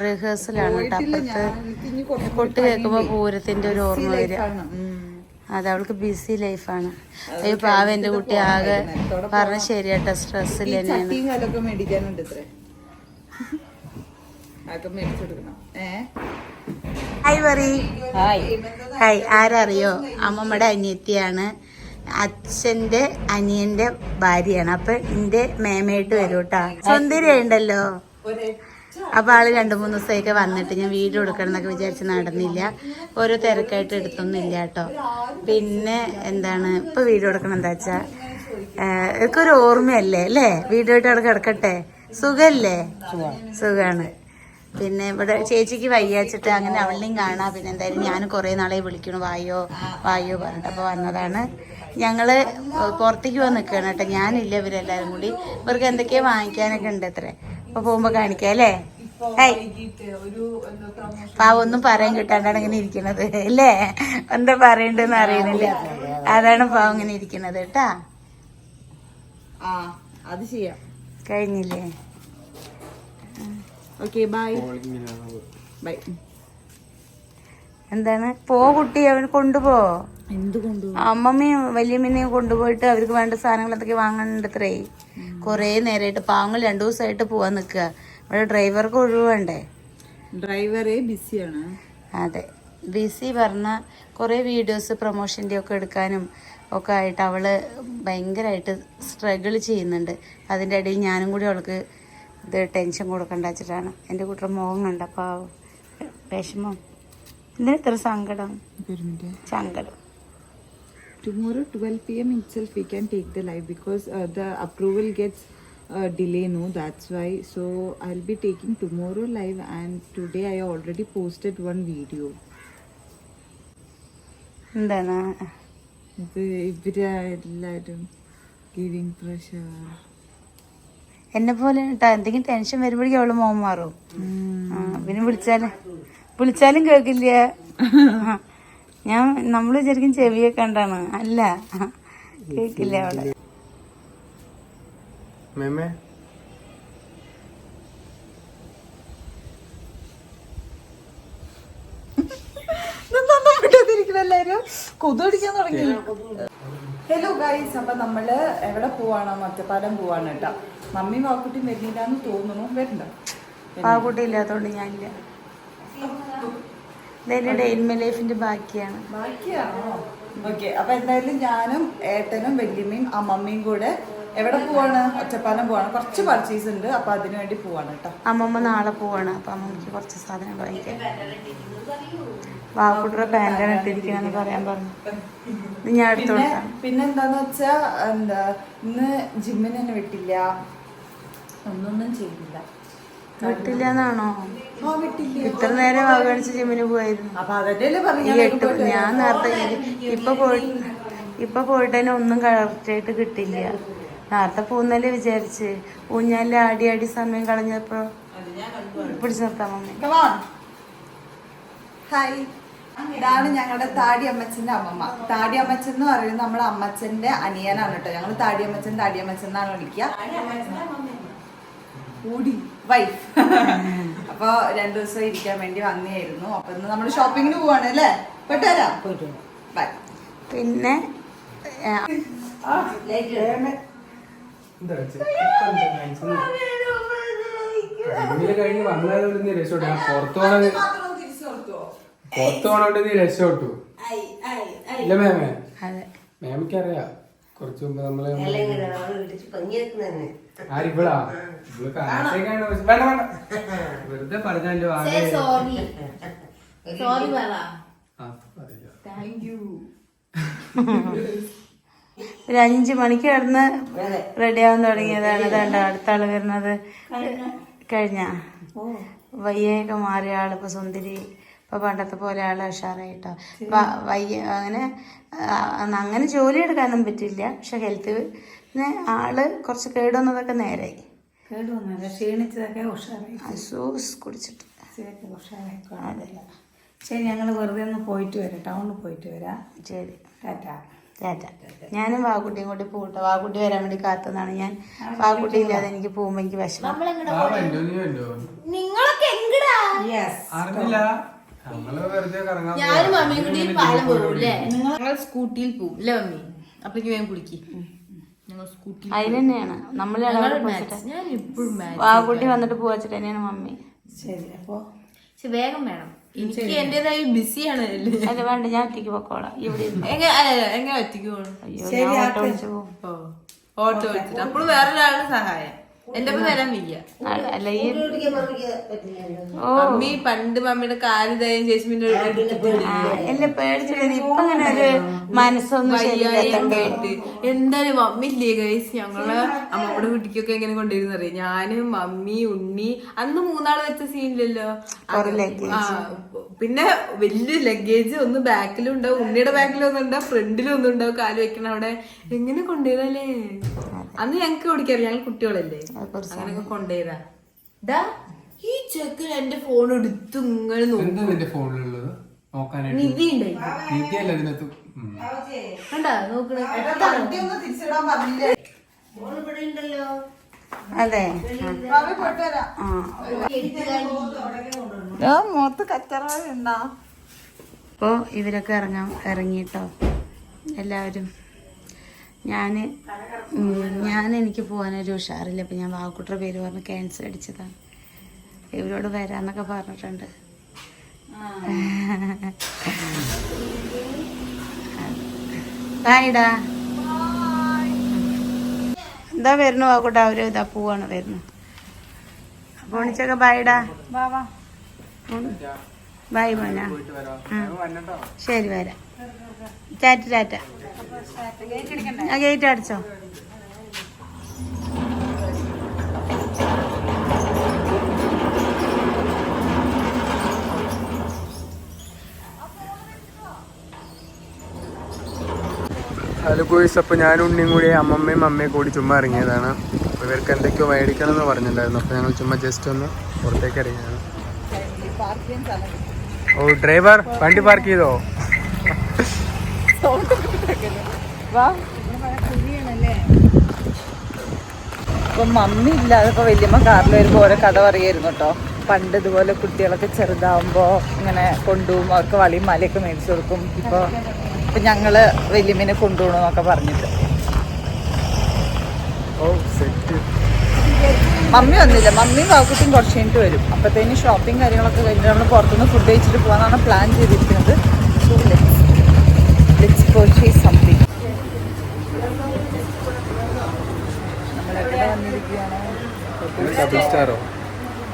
[SPEAKER 4] റിഹേഴ്സലാണ് കേട്ടോ. അപ്പുറത്ത് കൊട്ട് കേൾക്കുമ്പോ പൂരത്തിന്റെ ഒരു ഓർമ്മ വരിക. അത് അവൾക്ക് ബിസി ലൈഫാണ്. അയ്യോ പാവ എന്റെ കുട്ടി ആകെ പറഞ്ഞ ശരിയാട്ടോ, സ്ട്രെസ്സിൽ തന്നെയാണ്. ഹായ് പറ. ഹായ്. ആരറിയോ? അമ്മമ്മയുടെ അനിയത്തിയാണ്, അച്ഛന്റെ അനിയന്റെ ഭാര്യയാണ്. അപ്പൊ എന്റെ മേമയായിട്ട് വരും കേട്ടാ. സുന്ദരിയുണ്ടല്ലോ. അപ്പോൾ ആള് 2-3 ദിവസമൊക്കെ വന്നിട്ട് ഞാൻ വീഡിയോ എടുക്കണം എന്നൊക്കെ വിചാരിച്ച് നടന്നില്ല. ഓരോ തിരക്കായിട്ട് എടുത്തൊന്നുമില്ല കേട്ടോ. പിന്നെ എന്താണ് ഇപ്പോൾ വീഡിയോ എടുക്കണം എന്താ വെച്ചാൽ ഇതൊരു ഓർമ്മയല്ലേ അല്ലേ? വീഡിയോ ആയിട്ട് അവിടെ കിടക്കട്ടെ. സുഖല്ലേ? സുഖമാണ്. പിന്നെ ഇവിടെ ചേച്ചിക്ക് വയ്യാച്ചിട്ട് അങ്ങനെ അവളിനെയും കാണാം. പിന്നെ എന്തായാലും ഞാൻ കുറേ നാളെ വിളിക്കണു വായോ വായോ പറഞ്ഞിട്ട് അപ്പോൾ വന്നതാണ്. ഞങ്ങള് പുറത്തേക്ക് വന്ന് നിൽക്കുകയാണ് കേട്ടോ. ഞാനില്ല, ഇവരെല്ലാവരും കൂടി. ഇവർക്ക് എന്തൊക്കെയോ വാങ്ങിക്കാനൊക്കെ ഉണ്ട് അത്രേ. അപ്പൊ പോകുമ്പോ കാണിക്കാം അല്ലേ? പാവൊന്നും പറയാൻ കിട്ടാണ്ടാണ് ഇങ്ങനെ ഇരിക്കണത് അല്ലേ? എന്താ പറയണ്ടെന്ന് അറിയുന്നില്ല. അതാണ് പാവം ഇങ്ങനെ ഇരിക്കണത് കേട്ടാ.
[SPEAKER 3] അത് ചെയ്യാം.
[SPEAKER 4] കഴിഞ്ഞില്ലേ?
[SPEAKER 3] Okay bye bye.
[SPEAKER 4] എന്താണ് പോ കുട്ടി, അവന് കൊണ്ടുപോ.
[SPEAKER 3] എന്തുകൊണ്ടു?
[SPEAKER 4] അമ്മമ്മയും വല്യമ്മനെയും കൊണ്ടുപോയിട്ട് അവർക്ക് വേണ്ട സാധനങ്ങൾ എന്തൊക്കെ വാങ്ങണ്ടത്രേ. കൊറേ നേരമായിട്ട് പാവങ്ങൾ 2 ദിവസമായിട്ട് പോവാൻ നിൽക്കുക. അവിടെ ഡ്രൈവർക്ക് ഒഴിവുണ്ടേ.
[SPEAKER 3] ഡ്രൈവറെ ബിസിയാണ്.
[SPEAKER 4] അതെ, ബിസി പറഞ്ഞ കുറേ വീഡിയോസ് പ്രൊമോഷൻ്റെ ഒക്കെ എടുക്കാനും ഒക്കെ ആയിട്ട് അവള് ഭയങ്കരമായിട്ട് സ്ട്രഗിൾ ചെയ്യുന്നുണ്ട്. അതിൻ്റെ ഇടയിൽ ഞാനും കൂടി അവൾക്ക് ഇത് ടെൻഷൻ കൊടുക്കണ്ട വെച്ചിട്ടാണ്. എൻ്റെ കൂട്ടർ മോഹം കണ്ടപ്പോൾ വിഷമം. എന്തിനാ ഇത്ര സങ്കടം? സങ്കടം.
[SPEAKER 3] Tomorrow 12 p.m. itself we can take the live because the approval gets delay, no, that's why. So I'll be taking tomorrow live, and today I already posted one video.
[SPEAKER 4] എന്താണ്
[SPEAKER 3] ഇവരെല്ലാരും ഗിവിംഗ് പ്രഷർ.
[SPEAKER 4] എന്നെ പോലെ കേട്ടോ. എന്തെങ്കിലും tension വരുമ്പോഴേക്കും അവള് മോഹം മാറും. പിന്നെ വിളിച്ചാലും കേൾക്കില്ല. നമ്മൾ ശരിക്കും ചെവിയെ കണ്ടാണ്. അല്ല, കേൾക്കില്ല അവള്.
[SPEAKER 3] എല്ലാരും കൊതുടിക്കാൻ തുടങ്ങി. ഹലോ ഗൈസ്, അപ്പൊ നമ്മള് എവിടെ പോവാണോ? ഒറ്റപ്പാലം പോവാണ് കേട്ടോ. മമ്മി വാക്കുട്ടി വരുന്നില്ലാന്ന് തോന്നുന്നു. വരണ്ട,
[SPEAKER 4] പാവക്കുട്ടി ഇല്ലാത്തോണ്ട് ഞാനില്ല. ഇതെന്റെ ഡെയിൻമേ ലൈഫിന്റെ ബാക്കിയാണ്.
[SPEAKER 3] ബാക്കിയാണോ? ഓക്കെ. അപ്പൊ എന്തായാലും ഞാനും ഏട്ടനും വല്യമ്മയും അമ്മമ്മയും കൂടെ എവിടെ പോവാണ്? ഒറ്റപ്പാലം പോവാണ്. കുറച്ച് പർച്ചേസ് ഉണ്ട്, അപ്പൊ അതിനു വേണ്ടി പോവാണ് കേട്ടോ.
[SPEAKER 4] അമ്മമ്മ നാളെ പോവാണ്. അപ്പൊ അമ്മമ്മക്ക് കുറച്ച് സാധനം വാങ്ങിക്കാം. വാക്കുട്ടിയുടെ പാൻറ്റാണ് ഇട്ടിരിക്കണെന്ന് പറയാൻ പറഞ്ഞു. ഞാൻ എടുത്തു കൊടുക്കാം.
[SPEAKER 3] പിന്നെന്താന്ന് വെച്ചാ ഇന്ന് ജിമ്മിന് തന്നെ വിട്ടില്ല, ഒന്നൊന്നും ചെയ്തില്ല.
[SPEAKER 4] വിട്ടില്ലെന്നാണോ?
[SPEAKER 3] വിട്ടില്ല.
[SPEAKER 4] ഇത്ര നേരം അവഗണിച്ച് ജിമ്മിന് പോയിരുന്നു.
[SPEAKER 3] അപ്പൊ അതല്ലേ പറഞ്ഞു.
[SPEAKER 4] ഞാൻ നേരത്തെ ഇപ്പൊ പോയിട്ട് തന്നെ ഒന്നും കറക്റ്റായിട്ട് കിട്ടില്ല. നേരത്തെ പോകുന്നല്ലേ വിചാരിച്ച് ഊഞ്ഞാലിൽ ആടി ആടി സമയം കളഞ്ഞപ്പോ പിടിച്ചു നിർത്താൻ മമ്മി.
[SPEAKER 3] ഹായ്, ഇതാണ് ഞങ്ങളുടെ താടി അമ്മച്ചന്റെ അമ്മമ്മ. താടി അമ്മച്ചൻ എന്ന് പറയുന്നത് നമ്മുടെ അമ്മച്ചന്റെ അനിയനാണ് കേട്ടോ. ഞങ്ങൾ താടി അമ്മച്ചൻ എന്നാണ് വിളിക്കുക. വൈഫ്. അപ്പൊ 2 ദിവസം ഇരിക്കാൻ വേണ്ടി വന്നതായിരുന്നു. അപ്പൊ ഇന്ന് നമ്മള് ഷോപ്പിങ്ങിന് പോവാണ് അല്ലേ? പെട്ടുവരാ. ബൈ.
[SPEAKER 4] പിന്നെ
[SPEAKER 2] കഴിഞ്ഞ് വന്നാലും രക്ഷപ്പെട്ടു. പുറത്തു പോണോണ്ട് നീ രക്ഷപ്പെട്ടു ഇല്ല മേമേ? മേമയ്ക്കറിയാം. കുറച്ച് മുമ്പ് നമ്മള് ആരിവിടാ വെറുതെ പറഞ്ഞാലോ.
[SPEAKER 4] ഒരു 5 മണിക്ക് കിടന്ന് റെഡി ആവാൻ തുടങ്ങിയതാണ്. അതാണ്ട് അടുത്ത ആള് വരുന്നത്. കഴിഞ്ഞ വയ്യൊക്കെ മാറിയ ആളിപ്പോ സുന്ദരി. ഇപ്പൊ പണ്ടത്തെ പോലെ ആള് ഉഷാറായിട്ടോ. വയ്യ അങ്ങനെ ജോലി എടുക്കാനൊന്നും പറ്റില്ല. പക്ഷെ ഹെൽത്ത് ആള് കുറച്ച് കേടുവന്നതൊക്കെ നേരായി.
[SPEAKER 1] ക്ഷീണിച്ചതൊക്കെ ഉഷാറായി.
[SPEAKER 4] ജ്യൂസ് കുടിച്ചിട്ട്
[SPEAKER 1] അതെ. ശരി, ഞങ്ങൾ വെറുതെ ഒന്ന് പോയിട്ട് വരാം. ടൗണിൽ പോയിട്ട് വരാം.
[SPEAKER 4] ശരി,
[SPEAKER 1] ടാറ്റാ.
[SPEAKER 4] ടാറ്റ. ഞാനും വാക്കുട്ടിയും കൂടി പോകട്ടെ. വാക്കുട്ടി വരാൻ വേണ്ടി കാത്തുനിന്നാണ് ഞാൻ. വാക്കുട്ടി ഇല്ലാതെ എനിക്ക് പോകുമ്പോ എനിക്ക് വിഷമം.
[SPEAKER 5] നിങ്ങളൊക്കെ എങ്ങടാ?
[SPEAKER 2] അറിഞ്ഞില്ല. നമ്മള് വെറുതെ കറങ്ങാൻ.
[SPEAKER 5] ഞാനും മമ്മിയും കൂടി പാലം പോകും അല്ലേ? ഞങ്ങൾ സ്കൂട്ടിയിൽ പോകും അല്ലേ മമ്മി? അപ്പഴേക്ക് വേഗം കുടിക്ക്. ഞങ്ങൾ സ്കൂട്ടി
[SPEAKER 4] അതിന് തന്നെയാണ് നമ്മൾ
[SPEAKER 5] ഞാൻ എപ്പോഴും
[SPEAKER 4] വാക്കുട്ടി വന്നിട്ട് പോവാച്ചിട്ട് തന്നെയാണ് മമ്മി.
[SPEAKER 1] ശരി, അപ്പൊ
[SPEAKER 5] വേഗം വേണം. എനിക്ക് എന്റേതായി ബിസിയാണ്.
[SPEAKER 4] അല്ല വേണ്ട, ഞാൻ ഒറ്റയ്ക്ക് പൊക്കോളാം. ഇവിടെ
[SPEAKER 5] എങ്ങനെ ഒറ്റയ്ക്ക് പോകണം?
[SPEAKER 4] അയ്യോ, ഞാൻ ഓട്ടോ വിളിച്ചു പോകും.
[SPEAKER 5] ഓട്ടോ വിളിച്ചിട്ട് അപ്പോഴും വേറൊരാളുടെ സഹായം. എന്റെ ഒപ്പം വരാൻ വയ്യ.
[SPEAKER 1] അല്ല ഈ
[SPEAKER 5] മമ്മി പണ്ട് മമ്മിയുടെ കാല് ദയം ചേച്ചി പിന്നെ
[SPEAKER 1] എല്ലാം പേടിച്ചിട്ട് ഇപ്പൊ അങ്ങനെ ഒരു മനസ്സൊന്നും
[SPEAKER 5] കേട്ട് എന്തായാലും മമ്മി ഇല്ലേ ഗൈസ്, ഞങ്ങള് അമ്മയുടെ വീട്ടിലേക്കൊക്കെ എങ്ങനെ കൊണ്ടുവരുന്ന അറിയാം. ഞാനും മമ്മി ഉണ്ണി അന്ന് 3 ആള് വെച്ച സീനില്ലല്ലോ. പിന്നെ വലിയ ലഗേജ് ഒന്ന് ബാക്കിലും ഉണ്ടാവും, ഉണ്ണിയുടെ ബാക്കിലും ഒന്നും ഉണ്ടാവും, ഫ്രണ്ടിലും ഒന്നും ഉണ്ടാവും കാല് വെക്കണം അവിടെ. എങ്ങനെ കൊണ്ടുപോയതല്ലേ അന്ന് ഞങ്ങക്ക് ഓടിക്കാറില്ല, ഞങ്ങൾ കുട്ടികളല്ലേ, അങ്ങനെയൊക്കെ കൊണ്ടുപോയതാ. ദാ ഈ ചെക്കൻ എന്റെ ഫോൺ എടുത്ത് ഇങ്ങനെ നിധി ഉണ്ടായി കണ്ടാ നോക്കണേ.
[SPEAKER 1] അതെ
[SPEAKER 3] മൊത്തം കച്ചറ ഉണ്ടാ.
[SPEAKER 1] അപ്പോ ഇവരൊക്കെ ഇറങ്ങിട്ടോ എല്ലാവരും. ഞാൻ എനിക്ക് പോകാനൊരു ഉഷാറില്ല. അപ്പം ഞാൻ വാക്കുട്ടിയുടെ പേര് പറഞ്ഞ് ക്യാൻസൽ അടിച്ചതാണ്. ഇവരോട് വരാന്നൊക്കെ പറഞ്ഞിട്ടുണ്ട്. ബായിടാ. എന്താ വരുന്നു വാക്കുട്ട, അവര് ഇതാ പോവാണ് വരുന്നു. അപ്പോൾ ഉണിച്ചൊക്കെ ബായിടാ. ബായ് മോന. ശരി വരാം. ടാറ്റ. ആ ഗേറ്റ് അടിച്ചോ.
[SPEAKER 2] ഹലോ ഗോയ്സ്, അപ്പോൾ ഞാനും ഉണ്ണിയും കൂടി അമ്മയും കൂടി ചുമ്മാ ഇറങ്ങിയതാണ്. അപ്പോൾ ഇവർക്ക് എന്തൊക്കെയോ മേടിക്കണം എന്ന് പറഞ്ഞിട്ടുണ്ടായിരുന്നു. അപ്പോൾ ഞങ്ങൾ ചുമ്മാ ജസ്റ്റ് ഒന്ന് പുറത്തേക്ക് ഇറങ്ങിയതാണ്. ഓ ഡ്രൈവർ, വണ്ടി പാർക്ക് ചെയ്തോ?
[SPEAKER 3] ഇപ്പൊ മമ്മി ഇല്ലാതെ ഇപ്പൊ വല്യമ്മ കാറിൽ വരുമ്പോ ഓരോ കഥ പറയായിരുന്നു കേട്ടോ. പണ്ട് ഇതുപോലെ കുട്ടികളൊക്കെ ചെറുതാവുമ്പോ ഇങ്ങനെ കൊണ്ടുപോകും, അവർക്ക് വളിയും മലയൊക്കെ മേടിച്ചു കൊടുക്കും. ഇപ്പൊ ഞങ്ങള് വല്യമ്മനെ കൊണ്ടുപോകണമെന്നൊക്കെ പറഞ്ഞിട്ട്. മമ്മി വന്നില്ല, മമ്മിയും കാക്കുട്ടിയും കുറച്ച് കഴിഞ്ഞിട്ട് വരും. അപ്പത്തേന് ഷോപ്പിംഗ് കാര്യങ്ങളൊക്കെ കഴിഞ്ഞിട്ട് നമ്മൾ പുറത്തുനിന്ന് ഫുഡ് കഴിച്ചിട്ട് പോകാനാണ് പ്ലാൻ ചെയ്തിരിക്കുന്നത്. So let's purchase something. നമ്മളെവിടെ വന്നിരിക്കുകയാണ്?
[SPEAKER 2] ഡബിൾ സ്റ്റാറോ?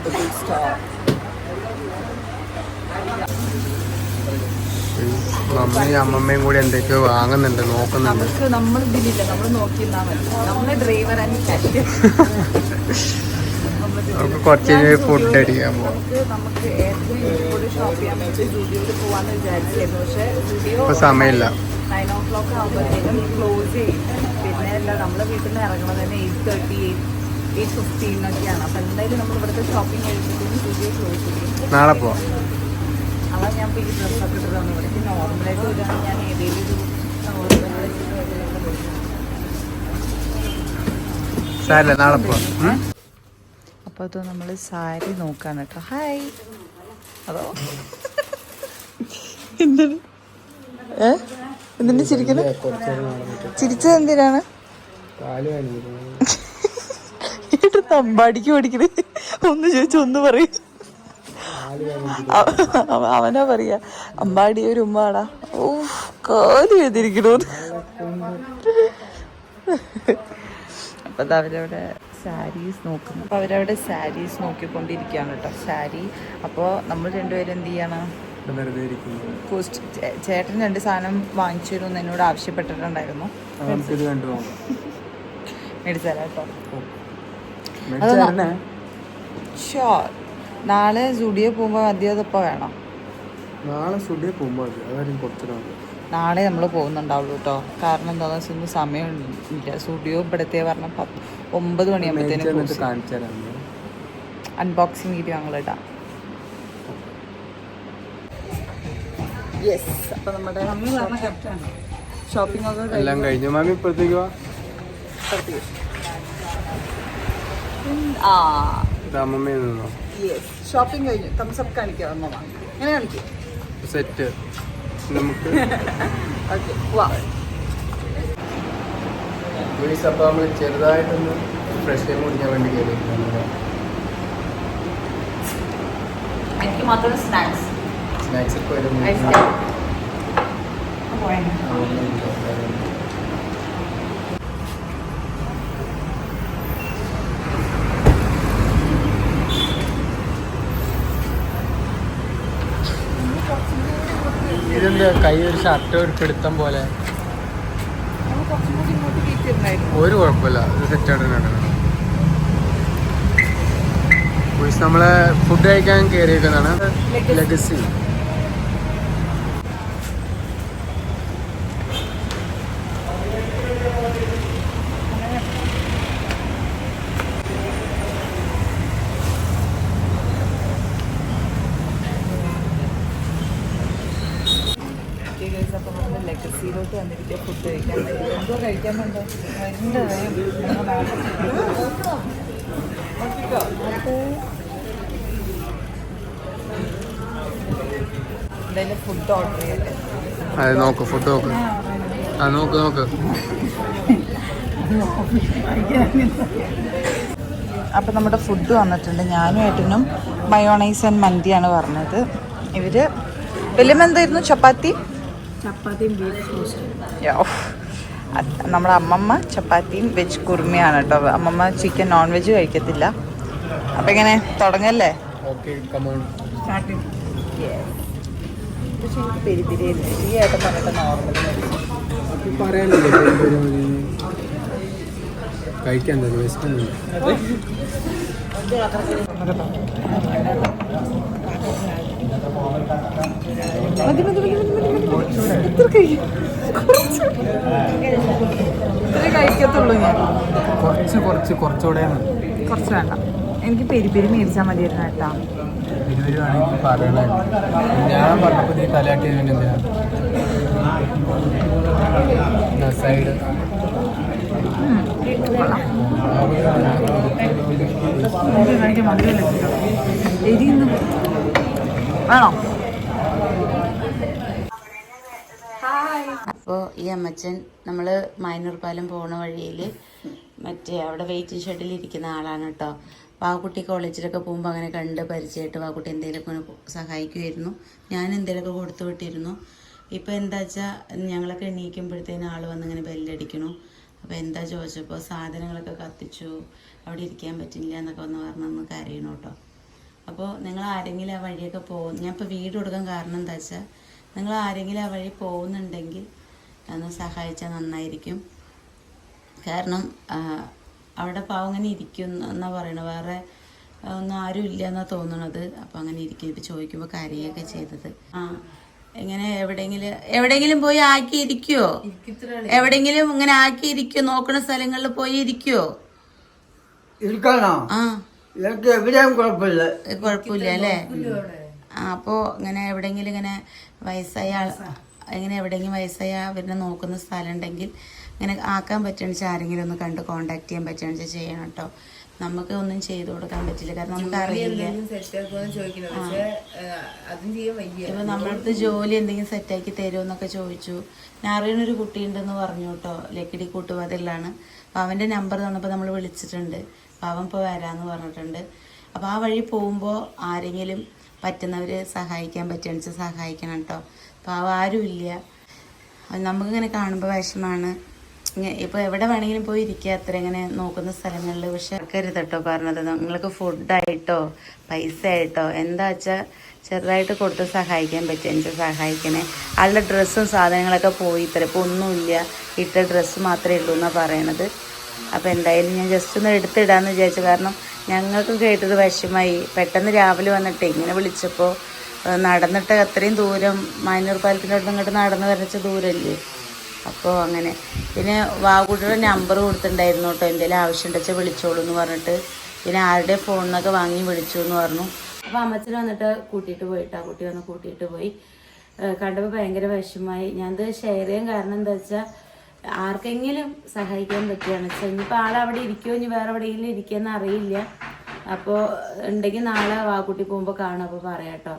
[SPEAKER 3] Double star.
[SPEAKER 2] മമ്മിയും അമ്മമ്മയും കൂടി എന്തൊക്കെയോ വാങ്ങുന്നുണ്ട്, നോക്കുന്നുണ്ട്.
[SPEAKER 3] നമ്മൾ ഇതിലില്ല, നമ്മൾ നോക്കിയിരുന്നാ മതി. നമ്മള് ഡ്രൈവർ ആൻഡ് ക്യാപ്റ്റൻ.
[SPEAKER 2] നമുക്ക് കുറച്ച് ഫുഡ് അടിക്കാൻ പോകാം.
[SPEAKER 3] നമുക്ക് ഏറ്റവും ഷോപ്പ് ചെയ്യാൻ വേണ്ടി സ്റ്റുഡിയോയിൽ പോവാന്ന് വിചാരിച്ചായിരുന്നു. പക്ഷെ സ്റ്റുഡിയോ
[SPEAKER 2] സമയമില്ല.
[SPEAKER 3] 9 o'clock ആകുമ്പോഴത്തേക്കും ക്ലോസ് ചെയ്യും. പിന്നെ അല്ല, നമ്മളെ വീട്ടിൽ നിന്ന് ഇറങ്ങുന്നത് തന്നെ 8:30, 8:15 അപ്പൊ എന്തായാലും നമ്മൾ ഇവിടുത്തെ ഷോപ്പിംഗ് കഴിയുമ്പോഴത്തേക്കും സ്റ്റുഡിയോ ക്ലോസ് ചെയ്യും.
[SPEAKER 2] നാളെ പോവാം.
[SPEAKER 3] അതാണ് ഞാൻ ഇപ്പോൾ ഈ ഡ്രസ്സൊക്കെ ഇട്ടിട്ടാണ് ഇവിടെ. നോർമലായിട്ട് വരികയാണ് ഞാൻ ഏതെങ്കിലും
[SPEAKER 2] സാരല്ല, നാളെ പോവാം.
[SPEAKER 3] അപ്പോൾ അത് നമ്മൾ സാരി നോക്കാൻ കേട്ടോ. ഹായ്. അതോ എന്താണ് എന്തിന്റെ ചിരിക്കുന്നത്? ചിരിച്ചത് എന്തിനാണ്? തമ്പാടിക്ക് പഠിക്കുന്നത്. ഒന്ന് ചോദിച്ചു ഒന്ന് പറയും. അവനാ പറയാ അമ്പാടി ഒരു ഉമ്മാടാ. ഓ കാല് ചെയ്തിരിക്കണോ. അപ്പൊ അവരവിടെ സാരീസ് നോക്കുന്നു. അപ്പോൾ അവരവിടെ സാരീസ് നോക്കിക്കൊണ്ടിരിക്കുകയാണ് കേട്ടോ. സാരി. അപ്പോൾ നമ്മൾ രണ്ടുപേരും എന്ത് ചെയ്യണം? ചേട്ടൻ 2 സാധനം വാങ്ങിച്ചു തരുമെന്ന് എന്നോട് ആവശ്യപ്പെട്ടിട്ടുണ്ടായിരുന്നു. മേടിച്ചാലോ കേട്ടോ. ഷോർ. നാളെ സ്റ്റുഡിയോ പോകുമ്പോൾ മതിയതപ്പോൾ വേണം. നാളെ നമ്മൾ പോകുന്നുണ്ടാവുള്ളൂ കേട്ടോ. കാരണം എന്താണെന്ന് വെച്ചാൽ ഇന്ന് സമയമില്ല. സ്റ്റുഡിയോ ഇവിടത്തെ പറഞ്ഞാൽ 9 മണിയാകുമ്പോഴത്തേനും അൺബോക്സിങ് വീഡിയോ ഞങ്ങൾ ഇടാം. യെസ്. അപ്പം നമ്മുടെ ഷോപ്പിംഗ് ഒക്കെ
[SPEAKER 2] എല്ലാം കഴിഞ്ഞു. മാമി ഇപ്പോഴത്തേക്ക് അമ്മമ്മയിൽ നിന്നോ?
[SPEAKER 3] യെസ്, ഷോപ്പിംഗ് കഴിഞ്ഞു. തംസപ്പ് കാണിക്കാം. അമ്മ എങ്ങനെ കാണിക്കും?
[SPEAKER 2] സെറ്റ് നമുക്ക്.
[SPEAKER 3] ഓക്കെ വാ.
[SPEAKER 2] അപ്പോൾ നമ്മൾ ചെറുതായിട്ടൊന്ന് ഫ്രഷ് ടൈം കുടിക്കാൻ വേണ്ടി കയറിയിട്ടുണ്ട്.
[SPEAKER 3] എനിക്ക് മാത്രം സ്നാക്സ്
[SPEAKER 2] ഒക്കെ വരുന്നു. ഇതെന്താ കൈ ഒരു ഷർട്ട് ഒരു പിടുത്തം പോലെ? ഒരു കുഴപ്പമില്ല, ഇത് സെറ്റായിട്ടാണ്. നമ്മളെ ഫുഡ് കഴിക്കാൻ കയറിയിരിക്കുന്നതാണ് ലെഗസി.
[SPEAKER 3] അപ്പോൾ നമ്മൾ ലെഗസിയിലോട്ട് വന്നിരിക്കുക ഫുഡ് കഴിക്കാൻ. എന്തോ കഴിക്കാനുണ്ടോ? എന്തായാലും ഫുഡ് ഓർഡർ ചെയ്യട്ടെ.
[SPEAKER 2] അതെ, നോക്ക് ഫുഡ് നോക്ക്. ആ നോക്ക് നോക്ക്.
[SPEAKER 3] അപ്പം നമ്മുടെ ഫുഡ് വന്നിട്ടുണ്ട്. ഞാനും ഏട്ടനും മയോണൈസ് ആൻഡ് മന്തിയാണ് പറഞ്ഞത്. ഇവര് വലിയ എന്തായിരുന്നു? ചപ്പാത്തിയും നമ്മുടെ അമ്മമ്മ ചപ്പാത്തിയും വെജ് കുറുമയാണ് കേട്ടോ. അമ്മമ്മ ചിക്കൻ നോൺ വെജ് കഴിക്കത്തില്ല. അപ്പം എങ്ങനെ തുടങ്ങല്ലേ? പക്ഷെ എനിക്ക് പെരി പെരിയല്ലേ ഈ ഏട്ടൻ പറഞ്ഞിട്ട് നോർമൽ
[SPEAKER 2] കഴിക്കാൻ
[SPEAKER 3] കഴിക്കത്തുള്ളൂ ഞാൻ.
[SPEAKER 2] കുറച്ചുകൂടെ
[SPEAKER 3] കുറച്ച് വേണ്ട, എനിക്ക് പെരി പെരി മേടിച്ചാൽ മതിയായിരുന്നു കേട്ടാ.
[SPEAKER 2] ഇരുവരുവാണെങ്കിൽ പറയണേ. ഞാൻ പറഞ്ഞപ്പോൾ നീ തലയാട്ടിയത് എന്തിനാ? സൈഡ്
[SPEAKER 3] വേണോ?
[SPEAKER 1] അപ്പോൾ ഈ അമ്മച്ചൻ നമ്മൾ മൈനൂർപാലം പോണ വഴിയിൽ മറ്റേ അവിടെ വെയിറ്റിംഗ് ഷെഡിൽ ഇരിക്കുന്ന ആളാണ് കേട്ടോ. വാക്കുട്ടി കോളേജിലൊക്കെ പോകുമ്പോൾ അങ്ങനെ കണ്ട് പരിചയമായിട്ട് വാക്കുട്ടി എന്തെങ്കിലുമൊക്കെ സഹായിക്കുമായിരുന്നു. ഞാൻ എന്തെങ്കിലുമൊക്കെ കൊടുത്തു വിട്ടിരുന്നു. ഇപ്പോൾ എന്താ വെച്ചാൽ ഞങ്ങളൊക്കെ എണീക്കുമ്പോഴത്തേനും ആൾ വന്നിങ്ങനെ ബെല്ലടിക്കണു. അപ്പോൾ എന്താ ചോദിച്ചപ്പോൾ സാധനങ്ങളൊക്കെ കത്തിച്ചു, അവിടെ ഇരിക്കാൻ പറ്റില്ല എന്നൊക്കെ വന്ന് പറഞ്ഞൊന്ന് കരയണു കേട്ടോ. അപ്പോൾ നിങ്ങൾ ആരെങ്കിലും ആ വഴിയൊക്കെ ഞാൻ ഇപ്പോൾ വീട് കൊടുക്കാൻ കാരണം എന്താ വെച്ചാൽ നിങ്ങൾ ആരെങ്കിലും ആ വഴി പോകുന്നുണ്ടെങ്കിൽ ഒന്ന് സഹായിച്ചാൽ നന്നായിരിക്കും. കാരണം അവിടെ പാവം അങ്ങനെ ഇരിക്കും എന്നാണ് പറയണത്. വേറെ ഒന്നും ആരും ഇല്ല എന്നാണ് തോന്നണത്. അപ്പോൾ അങ്ങനെ ഇരിക്കും. ഇപ്പോൾ ചോദിക്കുമ്പോൾ കരയൊക്കെ ചെയ്തത്. ഇങ്ങനെ എവിടെയെങ്കിലും പോയി ആക്കിയിരിക്കുവോ? എവിടെയെങ്കിലും ഇങ്ങനെ ആക്കിയിരിക്കുവോ? നോക്കുന്ന സ്ഥലങ്ങളിൽ പോയി ഇരിക്കുവോ? കുഴപ്പമില്ല അല്ലേ? അപ്പോൾ ഇങ്ങനെ എവിടെയെങ്കിലും ഇങ്ങനെ വയസ്സായ എവിടെയെങ്കിലും വയസ്സായ അവരെ നോക്കുന്ന സ്ഥലം ഉണ്ടെങ്കിൽ ഇങ്ങനെ ആക്കാൻ പറ്റുകയാണെന്ന് വെച്ചാൽ ആരെങ്കിലും ഒന്ന് കണ്ട് കോണ്ടാക്ട് ചെയ്യാൻ പറ്റുകയാണെന്ന് വെച്ചാൽ ചെയ്യണം കേട്ടോ. നമുക്ക് ഒന്നും ചെയ്തു കൊടുക്കാൻ പറ്റില്ല, കാരണം നമുക്ക് അറിയില്ല. ഇപ്പൊ നമ്മളടുത്ത് ജോലി എന്തെങ്കിലും സെറ്റാക്കി തരുമോ എന്നൊക്കെ ചോദിച്ചു. ഞാൻ അറിയുന്നൊരു കുട്ടിയുണ്ടെന്ന് പറഞ്ഞു കേട്ടോ, ലക്കിടി കൂട്ടുപാതയിലാണ്. അപ്പം അവൻ്റെ നമ്പർ തന്നപ്പോൾ നമ്മൾ വിളിച്ചിട്ടുണ്ട്. അപ്പം അവൻ ഇപ്പോൾ വരാമെന്ന് പറഞ്ഞിട്ടുണ്ട്. അപ്പോൾ ആ വഴി പോകുമ്പോൾ ആരെങ്കിലും പറ്റുന്നവർ സഹായിക്കാൻ പറ്റുകയാണെന്ന് വെച്ചാൽ സഹായിക്കണം കേട്ടോ. അപ്പോൾ ആരുമില്ല. നമുക്കിങ്ങനെ കാണുമ്പോൾ വിഷമാണ്. ഇപ്പോൾ എവിടെ വേണമെങ്കിലും പോയി ഇരിക്കുക, അത്ര ഇങ്ങനെ നോക്കുന്ന സ്ഥലങ്ങളിൽ. പക്ഷെ ആക്കരുത് കേട്ടോ പറഞ്ഞത്. നിങ്ങൾക്ക് ഫുഡായിട്ടോ പൈസ ആയിട്ടോ എന്താ വെച്ചാൽ ചെറുതായിട്ട് കൊടുത്ത് സഹായിക്കാൻ പറ്റുക എനിക്ക് സഹായിക്കണേ. ആളുടെ ഡ്രസ്സും സാധനങ്ങളൊക്കെ പോയി ഇത്ര. ഇപ്പോൾ ഒന്നുമില്ല, ഇട്ട ഡ്രസ്സ് മാത്രമേ ഉള്ളൂ എന്നാണ് പറയണത്. അപ്പോൾ എന്തായാലും ഞാൻ ജസ്റ്റ് ഒന്ന് എടുത്തിടാമെന്ന് വിചാരിച്ചു. കാരണം ഞങ്ങൾക്ക് കേട്ടത് വിഷമായി. പെട്ടെന്ന് രാവിലെ വന്നിട്ട് ഇങ്ങനെ വിളിച്ചപ്പോൾ നടന്നിട്ട് അത്രയും ദൂരം മൈനൂർ പാലത്തിൻ്റെ അടുത്ത് ഇങ്ങോട്ട് നടന്ന് വരച്ച ദൂരമല്ലേ. അപ്പോൾ അങ്ങനെ പിന്നെ വാക്കുട്ടിയുടെ നമ്പർ കൊടുത്തിട്ടുണ്ടായിരുന്നു കേട്ടോ. എന്തെങ്കിലും ആവശ്യം ഉണ്ടെച്ചാൽ വിളിച്ചോളൂ എന്ന് പറഞ്ഞിട്ട്. പിന്നെ ആരുടെ ഫോണിൽ നിന്നൊക്കെ വാങ്ങി വിളിച്ചു എന്ന് പറഞ്ഞു. അപ്പോൾ അമ്മച്ചൻ വന്നിട്ട് കൂട്ടിയിട്ട് പോയിട്ട് ആ കുട്ടി വന്ന് കൂട്ടിയിട്ട് പോയി. കണ്ടപ്പോൾ ഭയങ്കര വിഷമമായി. ഞാനത് ഷെയർ ചെയ്യാൻ കാരണം എന്താ വെച്ചാൽ ആർക്കെങ്കിലും സഹായിക്കാൻ പറ്റുകയാണെന്ന് വെച്ചാൽ ഇനിയിപ്പോൾ ആളവിടെ ഇരിക്കുമോ ഇനി വേറെ എവിടെയെങ്കിലും ഇരിക്കുമെന്ന് അറിയില്ല. അപ്പോൾ ഉണ്ടെങ്കിൽ നാളെ വാക്കുട്ടി പോകുമ്പോൾ കാണും. അപ്പോൾ പറയാം കേട്ടോ.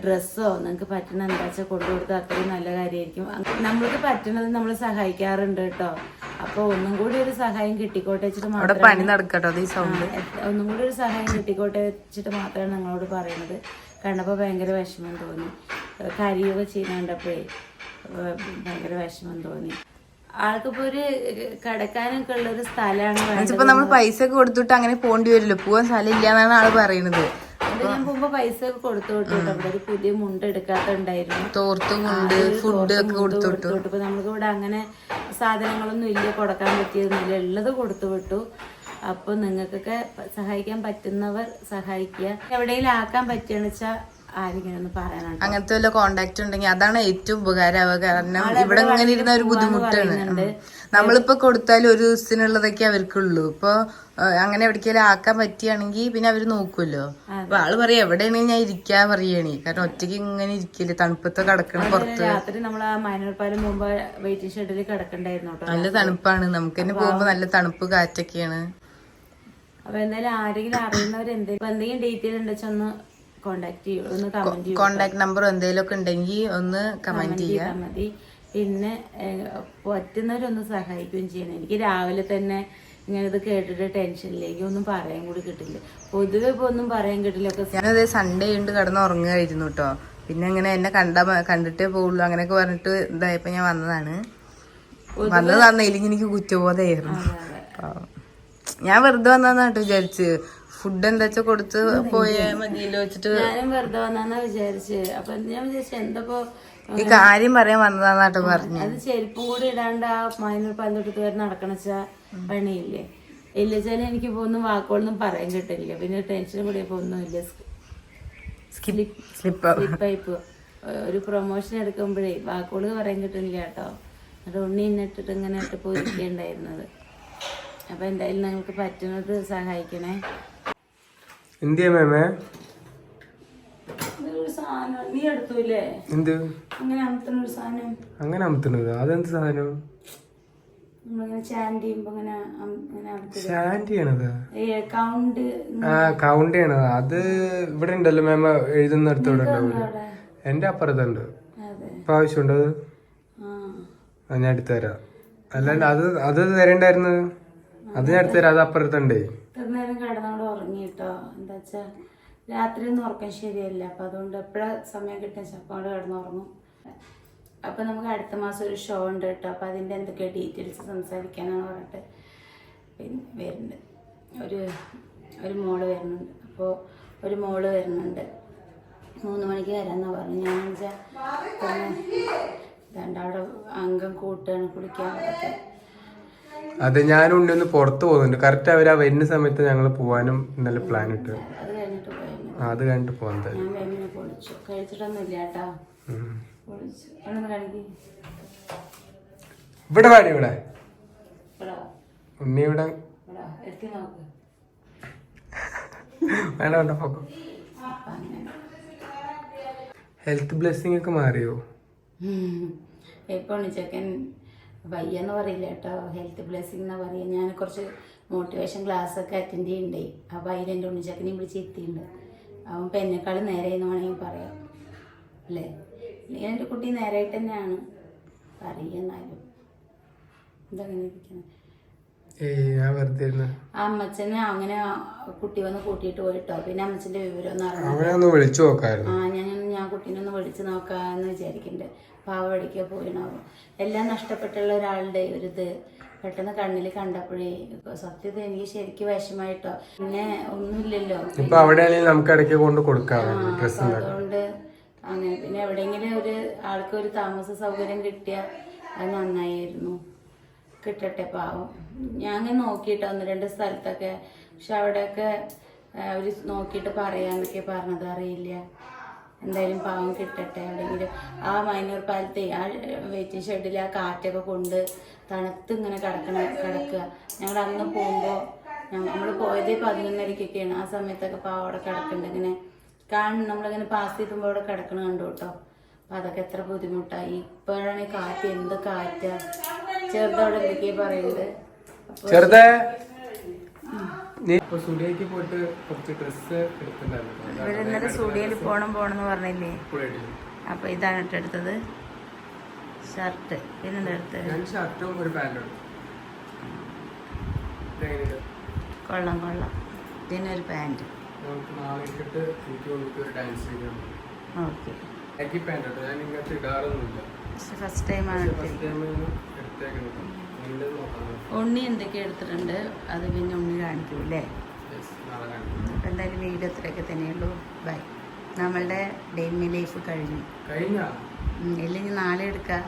[SPEAKER 1] ഡ്രസ്സോ നിങ്ങൾക്ക് പറ്റണ എന്താ വെച്ചാൽ കൊണ്ടുകൊടുത്താൽ അത്രയും നല്ല കാര്യമായിരിക്കും. നമ്മൾക്ക് പറ്റണത് നമ്മൾ സഹായിക്കാറുണ്ട് കേട്ടോ. അപ്പോൾ ഒന്നും കൂടി ഒരു സഹായം കിട്ടിക്കോട്ടെ വെച്ചിട്ട് മാത്രം ഒന്നും കൂടി ഒരു സഹായം കിട്ടിക്കോട്ടെ വെച്ചിട്ട് മാത്രമാണ് നിങ്ങളോട് പറയുന്നത്. കണ്ടപ്പോൾ ഭയങ്കര വിഷമം തോന്നി. കരിയൊക്കെ ചെയ്യുന്നുണ്ടപ്പോഴേ ഭയങ്കര വിഷമം തോന്നി. ആൾക്കിപ്പോ ഒരു കിടക്കാനൊക്കെ ഉള്ള ഒരു സ്ഥലമാണ്.
[SPEAKER 5] നമ്മൾ പൈസ ഒക്കെ കൊടുത്തിട്ട് അങ്ങനെ പോകേണ്ടി വരില്ലോ. പോവാൻ സ്ഥലം ഇല്ല എന്നാണ് ആള് പറയുന്നത്.
[SPEAKER 1] അപ്പൊ ഞാൻ പോകുമ്പോ പൈസ ഒക്കെ കൊടുത്തു വിട്ടു. അവിടെ ഒരു പുതിയ മുണ്ട് എടുക്കാത്തുണ്ടായിരുന്നു.
[SPEAKER 5] തോർത്തും കൊണ്ട് ഫുഡ് ഒക്കെ കൊടുത്തു വിട്ടു.
[SPEAKER 1] ഇപ്പൊ നമുക്ക് ഇവിടെ അങ്ങനെ സാധനങ്ങളൊന്നും ഇല്ല, കൊടുക്കാൻ പറ്റിയതൊന്നുമില്ല, ഉള്ളത് കൊടുത്തു വിട്ടു. അപ്പൊ നിങ്ങൾക്കൊക്കെ സഹായിക്കാൻ പറ്റുന്നവർ സഹായിക്കുക. എവിടെയെങ്കിലും ആക്കാൻ പറ്റുകയെന്ന് വെച്ചാൽ ആരെങ്കിലും ഒന്ന് പറയാനാണ്.
[SPEAKER 5] അങ്ങനത്തെ വല്ല കോണ്ടാക്ട് ഉണ്ടെങ്കിൽ അതാണ് ഏറ്റവും ഉപകാരമാവുക. കാരണം ഇവിടെ ഇങ്ങനെ ഇരുന്ന ഒരു ബുദ്ധിമുട്ടാണ്. നമ്മളിപ്പോ കൊടുത്താലും ഒരു ദിവസത്തിനുള്ളതൊക്കെ അവർക്കുള്ളൂ. ഇപ്പൊ അങ്ങനെ എവിടേക്കെങ്കിലും ആക്കാൻ പറ്റിയാണെങ്കിൽ പിന്നെ അവര് നോക്കുമല്ലോ. അപ്പൊ ആള് പറയാ എവിടെയാണെങ്കിൽ ഞാൻ ഇരിക്കാ പറയണേ. കാരണം ഒറ്റയ്ക്ക് ഇങ്ങനെ ഇരിക്കില്ല, തണുപ്പത്തെ കിടക്കണം പുറത്ത്.
[SPEAKER 1] രാത്രി നമ്മൾ ആ മൈനൂർപ്പാലം മുമ്പ് വെയിറ്റിംഗ് ഷെഡിൽ കിടക്കണ്ടായിരുന്നു.
[SPEAKER 5] നല്ല തണുപ്പാണ്, നമുക്ക് തന്നെ പോകുമ്പോ നല്ല തണുപ്പ് കാറ്റൊക്കെയാണ്.
[SPEAKER 1] അപ്പൊ എന്തായാലും ആരെങ്കിലും അറിയുന്നവർ എന്തെങ്കിലും ഡീറ്റെയിൽ ഉണ്ടെന്ന് ഒന്ന് കോണ്ടാക്ട് ചെയ്യൂ, ഒന്ന് കമന്റ് ചെയ്യൂ.
[SPEAKER 5] കോണ്ടാക്ട് നമ്പർ എന്തെങ്കിലും ഒക്കെ ഉണ്ടെങ്കിൽ ഒന്ന് കമന്റ് ചെയ്യാം
[SPEAKER 1] മതി. പിന്നെ പറ്റുന്നവരൊന്ന് സഹായിക്കുകയും ചെയ്യണം. എനിക്ക് രാവിലെ തന്നെ ഇങ്ങനെ ഇത് കേട്ടിട്ട് ടെൻഷനിലേക്ക് ഒന്നും പറയാൻ കൂടി കിട്ടില്ല. പൊതുവെ ഇപ്പൊ ഒന്നും പറയാൻ കിട്ടില്ല.
[SPEAKER 5] ഞാനത് സൺഡേ ഉണ്ട് കിടന്ന് ഉറങ്ങുമായിരുന്നു കേട്ടോ. പിന്നെ ഇങ്ങനെ എന്നെ കണ്ടിട്ടേ പോകുള്ളൂ അങ്ങനെയൊക്കെ പറഞ്ഞിട്ട് ഇതായപ്പോ ഞാൻ വന്നതാണ്. വന്നതാണെങ്കിൽ എനിക്ക് കുറ്റബോധമായിരുന്നു. ഞാൻ വെറുതെ വന്നതാട്ടോ വിചാരിച്ച്. ഫുഡ് എന്താ വെച്ചാ കൊടുത്ത് പോയാ മതിയല്ലോ വെച്ചിട്ട്
[SPEAKER 1] ഞാനും വെറുതെ വന്നാ വിചാരിച്ച്. അപ്പൊ ഞാൻ വിചാരിച്ചു എന്തപ്പോ
[SPEAKER 5] ഈ കാര്യം പറയാൻ വന്നതാന്നാട്ടോ പറഞ്ഞു.
[SPEAKER 1] അത് ചെരുപ്പും കൂടി ഇടാണ്ട് ആ മൈനൂർ പന്തോട്ടത്ത് വരെ നടക്കണച്ചാ പണിയില്ലേ. ഇല്ലച്ചാല് എനിക്ക് ഇപ്പൊ ഒന്നും വാക്കുകളൊന്നും പറയാൻ കിട്ടില്ല. പിന്നെ ടെൻഷനും കൂടി ഇപ്പൊ ഒന്നുമില്ല. സ്ലിപ്പായിപ്പോ ഒരു പ്രൊമോഷൻ എടുക്കുമ്പോഴേ വാക്കുകൾ പറയാൻ കിട്ടുന്നില്ല കേട്ടോ. അത് ഉണ്ണി ഇന്നിട്ടിട്ട് ഇങ്ങനെ ഇട്ട് പോയിരിക്കേണ്ടായിരുന്നത്. അപ്പൊ എന്തായാലും നിങ്ങൾക്ക് പറ്റുന്നത് സഹായിക്കണേ.
[SPEAKER 2] എന്തിയാ മേമേ
[SPEAKER 1] സാധനം നീ എടുത്തൂല്ലേ?
[SPEAKER 2] എന്ത്
[SPEAKER 1] അങ്ങനെ അമർത്തുന്നൊരു സാധനം.
[SPEAKER 2] അങ്ങനെ അമർത്തുന്നത്? അതെന്ത് സാധനം?
[SPEAKER 1] നമ്മളിങ്ങനെ ചാൻഡ് ചെയ്യുമ്പോ
[SPEAKER 2] ചാൻഡ് ചെയ്യണത്?
[SPEAKER 1] കൗണ്ട്.
[SPEAKER 2] ആ കൗണ്ട് ചെയ്യണത്. അത് ഇവിടെ ഉണ്ടല്ലോ മേമ എഴുതുന്നിടത്തോടെ ഉണ്ടാവില്ല. എന്റെ അപ്പുറത്തുണ്ട്. ഇപ്പൊ ആവശ്യമുണ്ടോ? അത് ഞാൻ എടുത്തുതരാം. അല്ലാണ്ട് അത് തരണ്ടായിരുന്നു. അത് ഞാൻ എടുത്തുതരാം. അത് അപ്പുറത്തുണ്ടേ.
[SPEAKER 1] ഇത്ര നേരം കിടന്നോണ്ട് ഉറങ്ങിട്ടോ. എന്താ വെച്ചാ രാത്രി ഒന്നും ഉറക്കം ശരിയല്ല. അപ്പൊ അതുകൊണ്ട് എപ്പോഴാ സമയം കിട്ടുന്ന ചപ്പോണ്ട് കിടന്നുറങ്ങും. അപ്പൊ നമുക്ക് അടുത്ത മാസം ഒരു ഷോ ഉണ്ട് കേട്ടോ. അപ്പൊ അതിന്റെ എന്തൊക്കെ ഡീറ്റെയിൽസ് സംസാരിക്കാനാണ് പറഞ്ഞിട്ട് പിന്നെ വരുന്നുണ്ട്. ഒരു മോള് വരുന്നുണ്ട്. അപ്പോൾ ഒരു മോള് വരുന്നുണ്ട്. 3 മണിക്ക് വരാന്നാ പറഞ്ഞു. ഞാൻ വെച്ചാൽ അവിടെ അംഗം കൂട്ടുകയാണ് കുടിക്കാനൊക്കെ.
[SPEAKER 2] അതെ, ഞാനും ഉണ്ണി ഒന്ന് പുറത്ത് പോകുന്നുണ്ട്. കറക്റ്റ് അവർ ആ വരുന്ന സമയത്ത് ഞങ്ങൾ പോവാനും ഇന്നലെ പ്ലാൻ ഇട്ട്. അത് കഴിഞ്ഞിട്ട് പോവാൻ
[SPEAKER 1] ഞാൻ വേമിനെ പൊളിച്ചു. കഴിച്ചിട്ടൊന്നുമില്ല കേട്ടോ. പൊളിച്ചു
[SPEAKER 2] ഇവിടെ പാടി. ഇവിടെ ഉണ്ണി ഇവിടെ
[SPEAKER 1] എത്തി നോക്ക്.
[SPEAKER 2] വേണ്ട വേണ്ട പോക്കോ. ഹെൽത്ത് ബ്ലെസ്സിങ് ഒക്കെ മാറിയോ?
[SPEAKER 1] ഇപ്പൊ ഉണ്ണിച്ചക്കൻ വയ്യെന്ന് പറയില്ല കേട്ടോ. ഹെൽത്ത് ബ്ലെസ്സിങ് എന്നാ പറയുക. ഞാൻ കുറച്ച് മോട്ടിവേഷൻ ക്ലാസ് ഒക്കെ അറ്റൻഡ് ചെയ്യണ്ടേ. അപ്പൊ അതിലെൻ്റെ ഉണ്ണിച്ചക്കനെയും വിളിച്ച് എത്തിയിട്ടുണ്ട്. അവൻ ഇപ്പം എന്നെക്കാളും നേരെയെന്ന് വേണമെങ്കിൽ പറയാം അല്ലേ? അല്ലെങ്കിൽ എൻ്റെ കുട്ടി നേരായിട്ട് തന്നെയാണ് പറയുന്നാലും. ഇതങ്ങനെ ഇരിക്കുന്നത്. ആ അമ്മച്ചനെ അങ്ങനെ കുട്ടി വന്ന് കൂട്ടിയിട്ട് പോയിട്ടോ. പിന്നെ അമ്മച്ചന്റെ വിവരം ഒന്നും
[SPEAKER 2] വിളിച്ചു നോക്കായിരുന്നു.
[SPEAKER 1] ഞാൻ കുട്ടീനെ ഒന്ന് വിളിച്ചു നോക്കാന്ന് വിചാരിക്കുന്നുണ്ട്. പാവടിക്കോ പോയിണാവും. എല്ലാം നഷ്ടപ്പെട്ടുള്ള ഒരാളുടെ ഒരു പെട്ടെന്ന് കണ്ണിൽ കണ്ടപ്പോഴേ സത്യത എനിക്ക് ശരിക്കും വിഷമായിട്ടോ. പിന്നെ ഒന്നുമില്ലല്ലോ. അതുകൊണ്ട് അങ്ങനെ പിന്നെ എവിടെയെങ്കിലും ഒരു ആൾക്ക് ഒരു താമസ സൗകര്യം കിട്ടിയാൽ അത് നന്നായിരുന്നു. കിട്ടട്ടെ പാവം. ഞാൻ അങ്ങനെ നോക്കിയിട്ട് 1-2 സ്ഥലത്തൊക്കെ. പക്ഷെ അവിടെയൊക്കെ അവർ നോക്കിയിട്ട് പറയാന്നൊക്കെ പറഞ്ഞത് അറിയില്ല. എന്തായാലും പാവം കിട്ടട്ടെ എവിടെയെങ്കിലും. ആ മൈനൂർ പാലത്തെ ആ വെയിറ്റിംഗ് ഷെഡിൽ ആ കാറ്റൊക്കെ കൊണ്ട് തണുത്ത് ഇങ്ങനെ കിടക്കുക. ഞങ്ങൾ അന്ന് പോകുമ്പോൾ നമ്മൾ പോയത് 11:30-ക്കൊക്കെയാണ്. ആ സമയത്തൊക്കെ പാവം അവിടെ കിടക്കുന്നുണ്ട്. ഇങ്ങനെ നമ്മളിങ്ങനെ പാസ് ചെയ്തുമ്പോൾ അവിടെ കിടക്കണ കണ്ടു കേട്ടോ. അപ്പം അതൊക്കെ എത്ര ബുദ്ധിമുട്ടായി. ഇപ്പോഴാണ് കാറ്റ്, എന്ത് കാറ്റാ. ചെറുതവിടെ എന്തൊക്കെയാ പറയുന്നത്.
[SPEAKER 4] ഇവരിന്നലെ സ്റ്റുഡിയോയിൽ പോണെന്ന് പറഞ്ഞില്ലേ? അപ്പൊ ഇതാണ് എടുത്തത് ഷർട്ട്. പിന്നെന്താ എടുത്തത്? കൊള്ളാം. ഇതിനൊരു പാൻറ്. ഫസ്റ്റ് ടൈമാണ് ഉണ്ണി എന്തൊക്കെ എടുത്തിട്ടുണ്ട്. അത് പിന്നെ ഉണ്ണി കാണിക്കൂല്ലേ?
[SPEAKER 2] നാളെ കാണാം.
[SPEAKER 1] അപ്പോൾ എന്തായാലും വീഡിയോ ഇത്രയൊക്കെ തന്നെയുള്ളൂ. ബൈ. നമ്മളുടെ ഡേ ഇൻ മൈ ലൈഫ് കഴിഞ്ഞു.
[SPEAKER 2] കഴിഞ്ഞാ
[SPEAKER 1] ഇല്ലെങ്കിൽ നാളെ എടുക്കാം.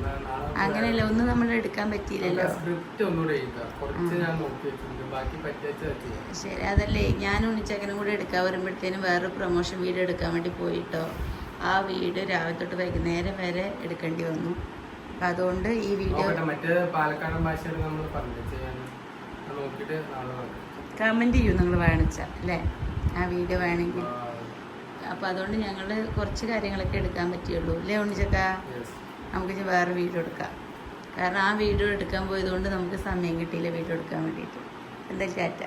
[SPEAKER 2] നാളെ
[SPEAKER 1] അങ്ങനെയല്ല, ഒന്നും നമ്മൾ എടുക്കാൻ പറ്റിയില്ലല്ലോ.
[SPEAKER 2] സ്ക്രിപ്റ്റ് ഒന്നുകൂടെ എഴുതാം. കുറച്ച് ഞാൻ നോക്കി വെച്ചിട്ടുണ്ട്, ബാക്കി പറ്റിയ.
[SPEAKER 1] ശരി, അതല്ലേ ഞാൻ ഉണ്ണിച്ചക്കനും കൂടെ എടുക്കാൻ വരുമ്പോഴത്തേനും വേറെ പ്രൊമോഷൻ വീഡിയോ എടുക്കാൻ വേണ്ടി പോയിട്ടോ. ആ വീഡിയോ രാവിലെ തൊട്ട് വൈകുന്നേരം വരെ എടുക്കേണ്ടി വന്നു. അപ്പം അതുകൊണ്ട് ഈ വീഡിയോ
[SPEAKER 2] മറ്റേ പാലക്കാടൻ ഭാഷയിൽ നമ്മൾ പറഞ്ഞു ചെയ്യാൻ നോക്കിയിട്ട് നാളെ
[SPEAKER 1] കമൻറ്റ് ചെയ്യൂ നിങ്ങൾ വേണിച്ചാൽ അല്ലേ, ആ വീഡിയോ വേണമെങ്കിൽ. അപ്പോൾ അതുകൊണ്ട് ഞങ്ങൾ കുറച്ച് കാര്യങ്ങളൊക്കെ എടുക്കാൻ പറ്റിയുള്ളൂ അല്ലേ ഉണ്ണിച്ചക്ക. നമുക്ക് വേറെ വീഡിയോ എടുക്കാം. കാരണം ആ വീഡിയോ എടുക്കാൻ പോയതുകൊണ്ട് നമുക്ക് സമയം കിട്ടിയില്ല വീഡിയോ എടുക്കാൻ വേണ്ടിയിട്ട്. എന്തായാലും ടാറ്റ.